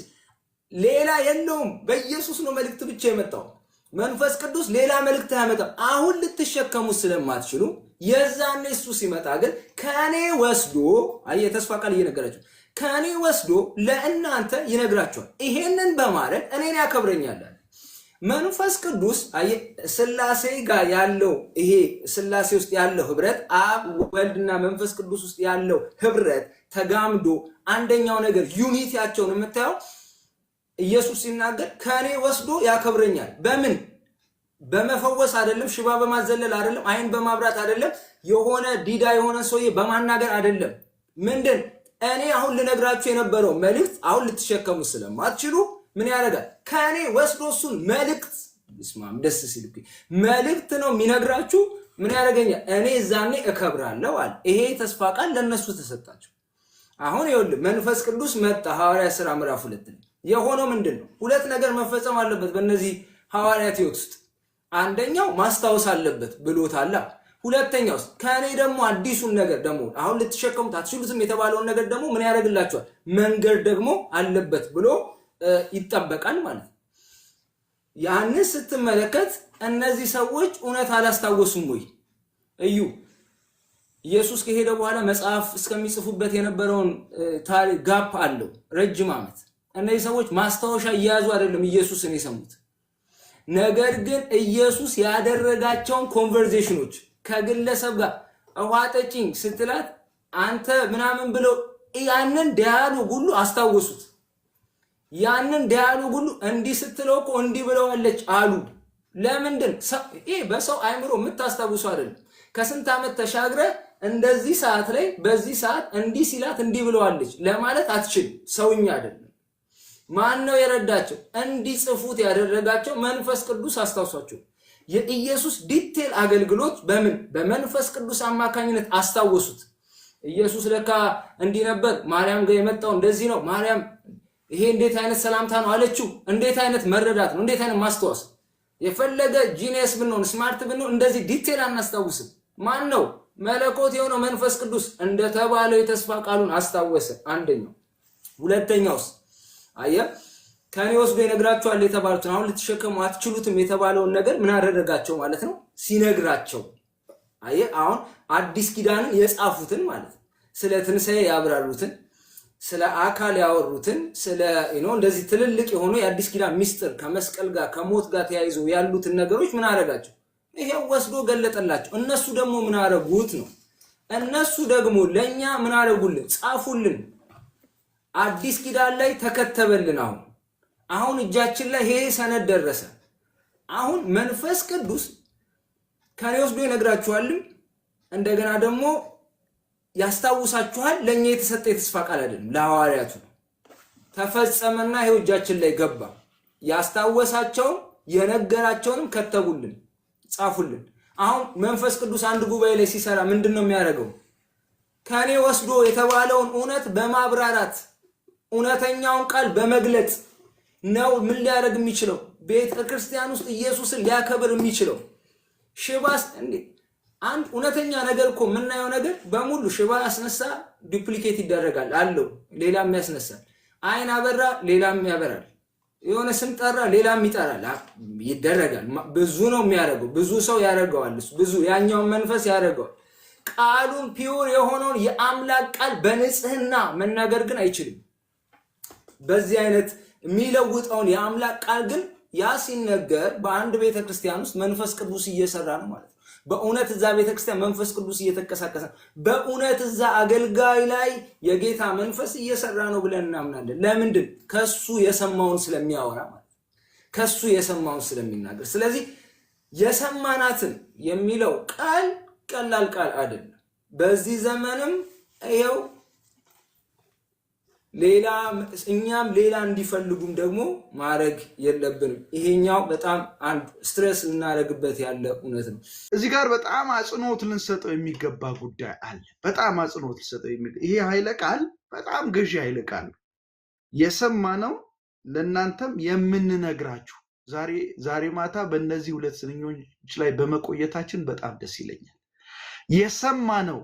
ሌላ የለውም፣ በኢየሱስ ነው መልእክት ብቻ የመጣው። መንፈስ ቅዱስ ሌላ መልእክት አያመጣም። አሁን ልትሸከሙት ስለማትችሉ የዛኔ እሱ ሲመጣ ግን ከኔ ወስዶ ተስፋ ቃል እየነገራችሁ ከኔ ወስዶ ለእናንተ ይነግራችኋል። ይሄንን በማለት እኔን ያከብረኛል። መንፈስ ቅዱስ ስላሴ ጋር ያለው ይሄ ስላሴ ውስጥ ያለው ህብረት አብ ወልድና መንፈስ ቅዱስ ውስጥ ያለው ህብረት ተጋምዶ አንደኛው ነገር ዩኒቲያቸውን የምታየው ኢየሱስ ሲናገር ከኔ ወስዶ ያከብረኛል። በምን? በመፈወስ አይደለም፣ ሽባ በማዘለል አይደለም፣ አይን በማብራት አይደለም፣ የሆነ ዲዳ የሆነ ሰውዬ በማናገር አይደለም። ምንድን? እኔ አሁን ልነግራችሁ የነበረው መልእክት አሁን ልትሸከሙ ስለማትችሉ ምን ያደርጋል? ከኔ ወስዶ እሱን መልእክት ይስማም ደስ ሲል መልእክት ነው የሚነግራችሁ። ምን ያደርገኛል? እኔ ዛኔ እከብራለሁ አለ። ይሄ ተስፋ ቃል ለነሱ ተሰጣቸው። አሁን ይኸውልህ መንፈስ ቅዱስ መጣ። ሐዋርያት ሥራ ምዕራፍ 2 የሆነው ምንድን ነው? ሁለት ነገር መፈጸም አለበት በእነዚህ ሐዋርያት ህይወት ውስጥ። አንደኛው ማስታወስ አለበት ብሎታል። ሁለተኛው ከኔ ደግሞ አዲሱን ነገር ደግሞ አሁን ልትሸከሙት አትችሉትም የተባለውን ነገር ደግሞ ምን ያደርግላችኋል? መንገድ ደግሞ አለበት ብሎ ይጠበቃል ማለት ነው። ያንን ስትመለከት እነዚህ ሰዎች እውነት አላስታወሱም ወይ? እዩ ኢየሱስ ከሄደ በኋላ መጽሐፍ እስከሚጽፉበት የነበረውን ታሪክ ጋፕ አለው ረጅም ዓመት። እነዚህ ሰዎች ማስታወሻ እየያዙ አይደለም ኢየሱስን የሰሙት። ነገር ግን ኢየሱስ ያደረጋቸውን ኮንቨርሴሽኖች ከግለሰብ ጋር ውሃ ጠጪኝ ስትላት አንተ ምናምን ብለው ያንን ዲያሎግ ሁሉ አስታወሱት። ያንን ዲያሎግ ሁሉ እንዲህ ስትለው እኮ እንዲህ ብለዋለች አሉ። ለምንድን? ይሄ በሰው አይምሮ የምታስታውሱ አይደለም። ከስንት ዓመት ተሻግረ እንደዚህ ሰዓት ላይ በዚህ ሰዓት እንዲህ ሲላት እንዲህ ብለዋለች ለማለት አትችልም። ሰውኛ አይደለም። ማን ነው የረዳቸው? እንዲጽፉት ያደረጋቸው መንፈስ ቅዱስ አስታውሷቸው። የኢየሱስ ዲቴል አገልግሎት በመንፈስ ቅዱስ አማካኝነት አስታወሱት። ኢየሱስ ለካ እንዲህ ነበር፣ ማርያም ጋር የመጣው እንደዚህ ነው፣ ማርያም ይሄ እንዴት አይነት ሰላምታ ነው አለችው። እንዴት አይነት መረዳት ነው፣ እንዴት አይነት ማስተዋስ። የፈለገ ጂኒየስ ብንሆን ስማርት ብንሆን እንደዚህ ዲቴል አናስታውስም። ማን ነው? መለኮት የሆነው መንፈስ ቅዱስ እንደተባለው የተስፋ ቃሉን አስታወሰ። አንደኛው። ሁለተኛውስ አየህ፣ ከኔ ወስዶ ይነግራቸዋል የተባሉትን አሁን ልትሸከሙ አትችሉትም የተባለውን ነገር ምን አደረጋቸው ማለት ነው? ሲነግራቸው። አየህ፣ አሁን አዲስ ኪዳንን የጻፉትን ማለት ነው፣ ስለ ትንሣኤ ያብራሩትን፣ ስለ አካል ያወሩትን፣ ስለ እንደዚህ ትልልቅ የሆኑ የአዲስ ኪዳን ሚስጥር ከመስቀል ጋር ከሞት ጋር ተያይዞ ያሉትን ነገሮች ምን አደረጋቸው? ይሄው ወስዶ ገለጠላቸው። እነሱ ደግሞ ምን አደረጉት ነው? እነሱ ደግሞ ለኛ ምን አደረጉልን? ጻፉልን። አዲስ ኪዳን ላይ ተከተበልን። አሁን እጃችን ላይ ይሄ ሰነድ ደረሰ። አሁን መንፈስ ቅዱስ ከኔ ወስዶ ይነግራችኋልም እንደገና ደግሞ ያስታውሳችኋል። ለኛ የተሰጠ የተስፋ ቃል አይደለም፣ ለሐዋርያቱ ተፈጸመና ይሄው እጃችን ላይ ገባ። ያስታወሳቸውን የነገራቸውንም ከተቡልን፣ ጻፉልን። አሁን መንፈስ ቅዱስ አንድ ጉባኤ ላይ ሲሰራ ምንድነው የሚያደርገው? ከኔ ወስዶ የተባለውን እውነት በማብራራት እውነተኛውን ቃል በመግለጽ ነው ምን ሊያደርግ የሚችለው? ቤተ ክርስቲያን ውስጥ ኢየሱስን ሊያከብር የሚችለው። ሽባስ እንዴ አንድ እውነተኛ ነገር እኮ የምናየው ነገር በሙሉ ሽባ ያስነሳ ዱፕሊኬት ይደረጋል አለው፣ ሌላም ያስነሳል። አይን አበራ፣ ሌላም ያበራል። የሆነ ስም ጠራ፣ ሌላም ይጠራል፣ ይደረጋል። ብዙ ነው የሚያደርገው፣ ብዙ ሰው ያደርገዋል፣ ብዙ ያኛውን መንፈስ ያደርገዋል። ቃሉን ፒውር የሆነውን የአምላክ ቃል በንጽህና መናገር ግን አይችልም። በዚህ አይነት የሚለውጠውን የአምላክ ቃል ግን ያ ሲነገር በአንድ ቤተክርስቲያን ውስጥ መንፈስ ቅዱስ እየሰራ ነው ማለት ነው። በእውነት እዛ ቤተክርስቲያን መንፈስ ቅዱስ እየተንቀሳቀሰ ነው። በእውነት እዛ አገልጋይ ላይ የጌታ መንፈስ እየሰራ ነው ብለን እናምናለን። ለምንድን? ከሱ የሰማውን ስለሚያወራ ማለት ነው። ከሱ የሰማውን ስለሚናገር። ስለዚህ የሰማናትን የሚለው ቃል ቀላል ቃል አይደለም። በዚህ ዘመንም ይሄው እኛም ሌላ እንዲፈልጉም ደግሞ ማድረግ የለብንም። ይሄኛው በጣም አንድ ስትሬስ ልናደርግበት ያለ እውነት ነው። እዚህ ጋር በጣም አጽንኦት ልንሰጠው የሚገባ ጉዳይ አለ። በጣም አጽንኦት ልንሰጠው ይሄ ኃይለ ቃል በጣም ገዢ ኃይለ ቃል ነው። የሰማነው ለእናንተም የምንነግራችሁ ዛሬ ማታ በእነዚህ ሁለት ስንኞች ላይ በመቆየታችን በጣም ደስ ይለኛል። የሰማነው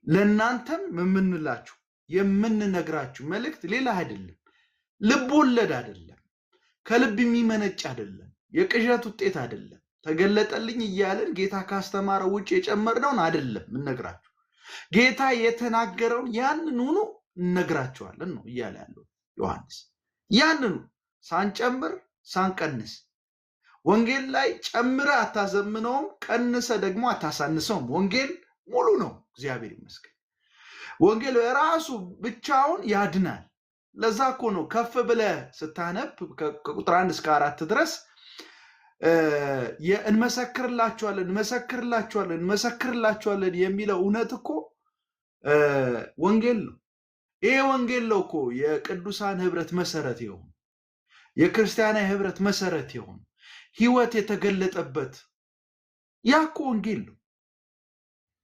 ለእናንተም የምንላችሁ የምንነግራችሁ መልእክት ሌላ አይደለም። ልብ ወለድ አይደለም። ከልብ የሚመነጭ አይደለም። የቅዠት ውጤት አይደለም። ተገለጠልኝ እያለን ጌታ ካስተማረው ውጭ የጨመርነውን አይደለም የምንነግራችሁ። ጌታ የተናገረውን ያንኑ እነግራችኋለን ነው እያለ ያለው ዮሐንስ። ያንኑ ሳንጨምር ሳንቀንስ። ወንጌል ላይ ጨምረ አታዘምነውም፣ ቀንሰ ደግሞ አታሳንሰውም። ወንጌል ሙሉ ነው። እግዚአብሔር ይመስገን። ወንጌል ራሱ ብቻውን ያድናል። ለዛ እኮ ነው ከፍ ብለህ ስታነብ ከቁጥር 1 እስከ 4 ድረስ እንመሰክርላችኋለን የሚለው እውነት እኮ ወንጌል ነው። ይሄ ወንጌል ነው እኮ የቅዱሳን ህብረት መሰረት የሆነ የክርስቲያናዊ ህብረት መሰረት የሆነ ህይወት የተገለጠበት ያ እኮ ወንጌል ነው።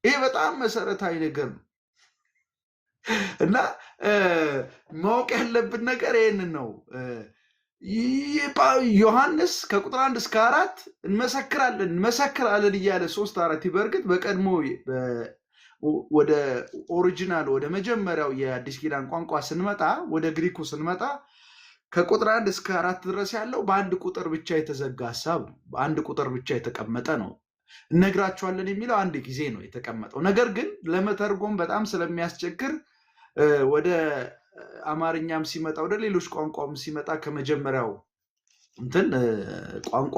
ይሄ በጣም መሰረታዊ ነገር ነው። እና ማወቅ ያለብን ነገር ይህንን ነው። ዮሐንስ ከቁጥር 1 እስከ 4 እንመሰክራለን እያለ 3-4 በእርግጥ በቀድሞ ወደ ኦሪጂናል ወደ መጀመሪያው የአዲስ ኪዳን ቋንቋ ስንመጣ ወደ ግሪኩ ስንመጣ ከቁጥር 1 እስከ 4 ድረስ ያለው በአንድ ቁጥር ብቻ የተዘጋ ሐሳብ ነው። በአንድ ቁጥር ብቻ የተቀመጠ ነው። እነግራችኋለን የሚለው አንድ ጊዜ ነው የተቀመጠው። ነገር ግን ለመተርጎም በጣም ስለሚያስቸግር ወደ አማርኛም ሲመጣ ወደ ሌሎች ቋንቋም ሲመጣ ከመጀመሪያው ቋንቋ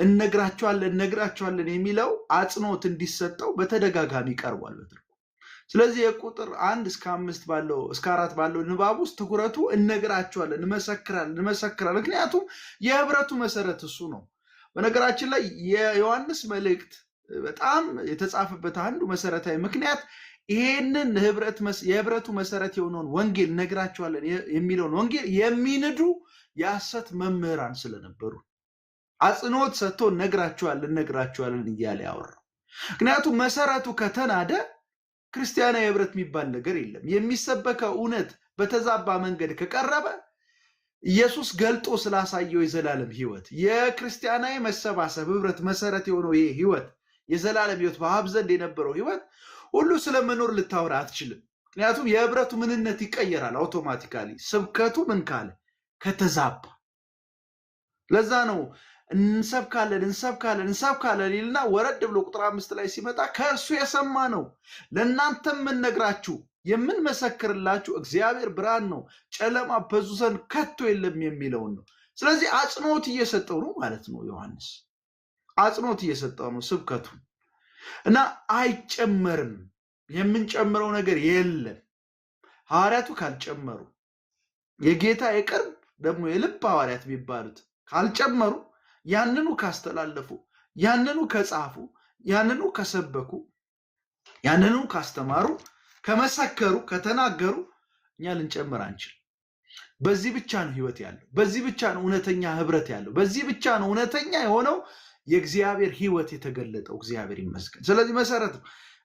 እነግራችኋለን የሚለው አጽንኦት እንዲሰጠው በተደጋጋሚ ቀርቧል በትርጉም። ስለዚህ የቁጥር 1 እስከ 5 ባለው እስከ 4 ባለው ንባብ ውስጥ ትኩረቱ እነግራችኋለን፣ እንመሰክራለን። ምክንያቱም የህብረቱ መሰረት እሱ ነው። በነገራችን ላይ የዮሐንስ መልእክት በጣም የተጻፈበት አንዱ መሰረታዊ ምክንያት ይሄንን የህብረቱ መሰረት የሆነውን ወንጌል ነግራቸዋለን የሚለውን ወንጌል የሚንዱ የሐሰት መምህራን ስለነበሩ አጽንኦት ሰጥቶ ነግራቸዋለን እያለ ያወራው። ምክንያቱም መሰረቱ ከተናደ ክርስቲያናዊ ህብረት የሚባል ነገር የለም። የሚሰበከው እውነት በተዛባ መንገድ ከቀረበ ኢየሱስ ገልጦ ስላሳየው የዘላለም ህይወት የክርስቲያናዊ መሰባሰብ ህብረት መሰረት የሆነው ይሄ ህይወት የዘላለም ህይወት በአብ ዘንድ የነበረው ህይወት ሁሉ ስለመኖር ልታወራ አትችልም። ምክንያቱም የህብረቱ ምንነት ይቀየራል አውቶማቲካሊ ስብከቱ ምን ካለ ከተዛባ። ለዛ ነው እንሰብካለን ይልና ወረድ ብሎ ቁጥር 5 ላይ ሲመጣ ከእርሱ የሰማ ነው ለእናንተም የምንነግራችሁ የምንመሰክርላችሁ እግዚአብሔር ብርሃን ነው፣ ጨለማ በዙ ዘንድ ከቶ የለም የሚለውን ነው። ስለዚህ አጽንኦት እየሰጠው ነው ማለት ነው። ዮሐንስ አጽንኦት እየሰጠው ነው ስብከቱ እና አይጨመርም፣ የምንጨምረው ነገር የለም። ሐዋርያቱ ካልጨመሩ የጌታ የቅርብ ደግሞ የልብ ሐዋርያት የሚባሉት ካልጨመሩ ያንኑ ካስተላለፉ ያንኑ ከጻፉ ያንኑ ከሰበኩ ያንኑ ካስተማሩ ከመሰከሩ ከተናገሩ እኛ ልንጨምር አንችል። በዚህ ብቻ ነው ህይወት ያለው፣ በዚህ ብቻ ነው እውነተኛ ህብረት ያለው፣ በዚህ ብቻ ነው እውነተኛ የሆነው የእግዚአብሔር ህይወት የተገለጠው። እግዚአብሔር ይመስገን። ስለዚህ መሰረት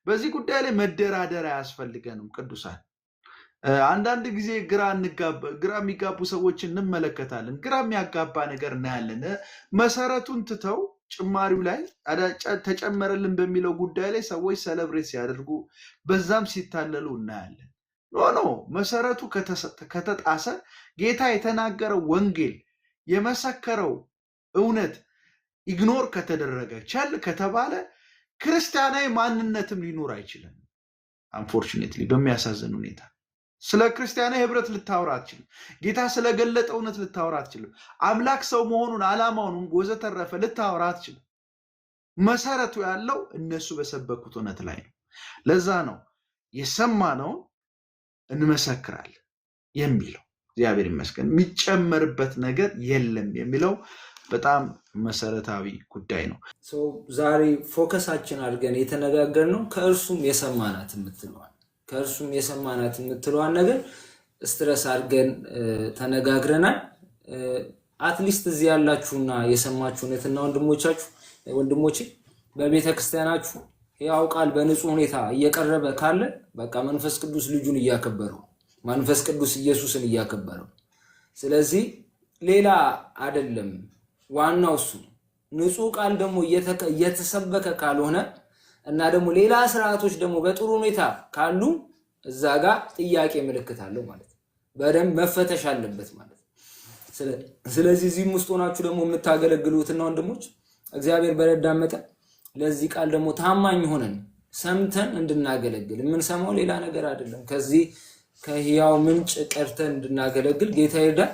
በዚህ ጉዳይ ላይ መደራደር አያስፈልገንም። ቅዱሳን አንዳንድ ጊዜ ግራ የሚጋቡ ሰዎችን እንመለከታለን። ግራ የሚያጋባ ነገር እናያለን። መሰረቱን ትተው ጭማሪው ላይ ተጨመረልን በሚለው ጉዳይ ላይ ሰዎች ሰለብሬት ሲያደርጉ በዛም ሲታለሉ እናያለን። ኖ መሰረቱ ከተጣሰ ጌታ የተናገረው ወንጌል የመሰከረው እውነት ኢግኖር ከተደረገ ቸል ከተባለ ክርስቲያናዊ ማንነትም ሊኖር አይችልም። አንፎርቹኔትሊ በሚያሳዝን ሁኔታ ስለ ክርስቲያናዊ ህብረት ልታወራ አትችልም። ጌታ ስለገለጠ እውነት ልታወራ አትችልም። አምላክ ሰው መሆኑን ዓላማውን ወዘተረፈ ልታወራ አትችልም። መሰረቱ ያለው እነሱ በሰበኩት እውነት ላይ ነው። ለዛ ነው የሰማነውን እንመሰክራለን የሚለው። እግዚአብሔር ይመስገን። የሚጨመርበት ነገር የለም የሚለው በጣም መሰረታዊ ጉዳይ ነው። ዛሬ ፎከሳችን አድርገን የተነጋገርነው ከእርሱም የሰማናት የምትለዋን ነገር ስትረስ አድርገን ተነጋግረናል። አትሊስት እዚህ ያላችሁና የሰማችሁ እህትና ወንድሞቼ በቤተ ክርስቲያናችሁ ያው ቃል በንጹህ ሁኔታ እየቀረበ ካለ በቃ መንፈስ ቅዱስ ልጁን እያከበረው፣ መንፈስ ቅዱስ ኢየሱስን እያከበረው። ስለዚህ ሌላ አይደለም፣ ዋናው እሱ። ንጹህ ቃል ደግሞ እየተሰበከ ካልሆነ እና ደግሞ ሌላ ስርዓቶች ደግሞ በጥሩ ሁኔታ ካሉ እዛ ጋር ጥያቄ ምልክት አለው ማለት ነው። በደንብ መፈተሽ አለበት ማለት ነው። ስለዚህ እዚህም ውስጥ ሆናችሁ ደግሞ የምታገለግሉትና ወንድሞች እግዚአብሔር በረዳን መጠን ለዚህ ቃል ደግሞ ታማኝ ሆነን ሰምተን እንድናገለግል። የምንሰማው ሌላ ነገር አይደለም፣ ከዚህ ከሕያው ምንጭ ቀርተን እንድናገለግል ጌታ ይርዳን።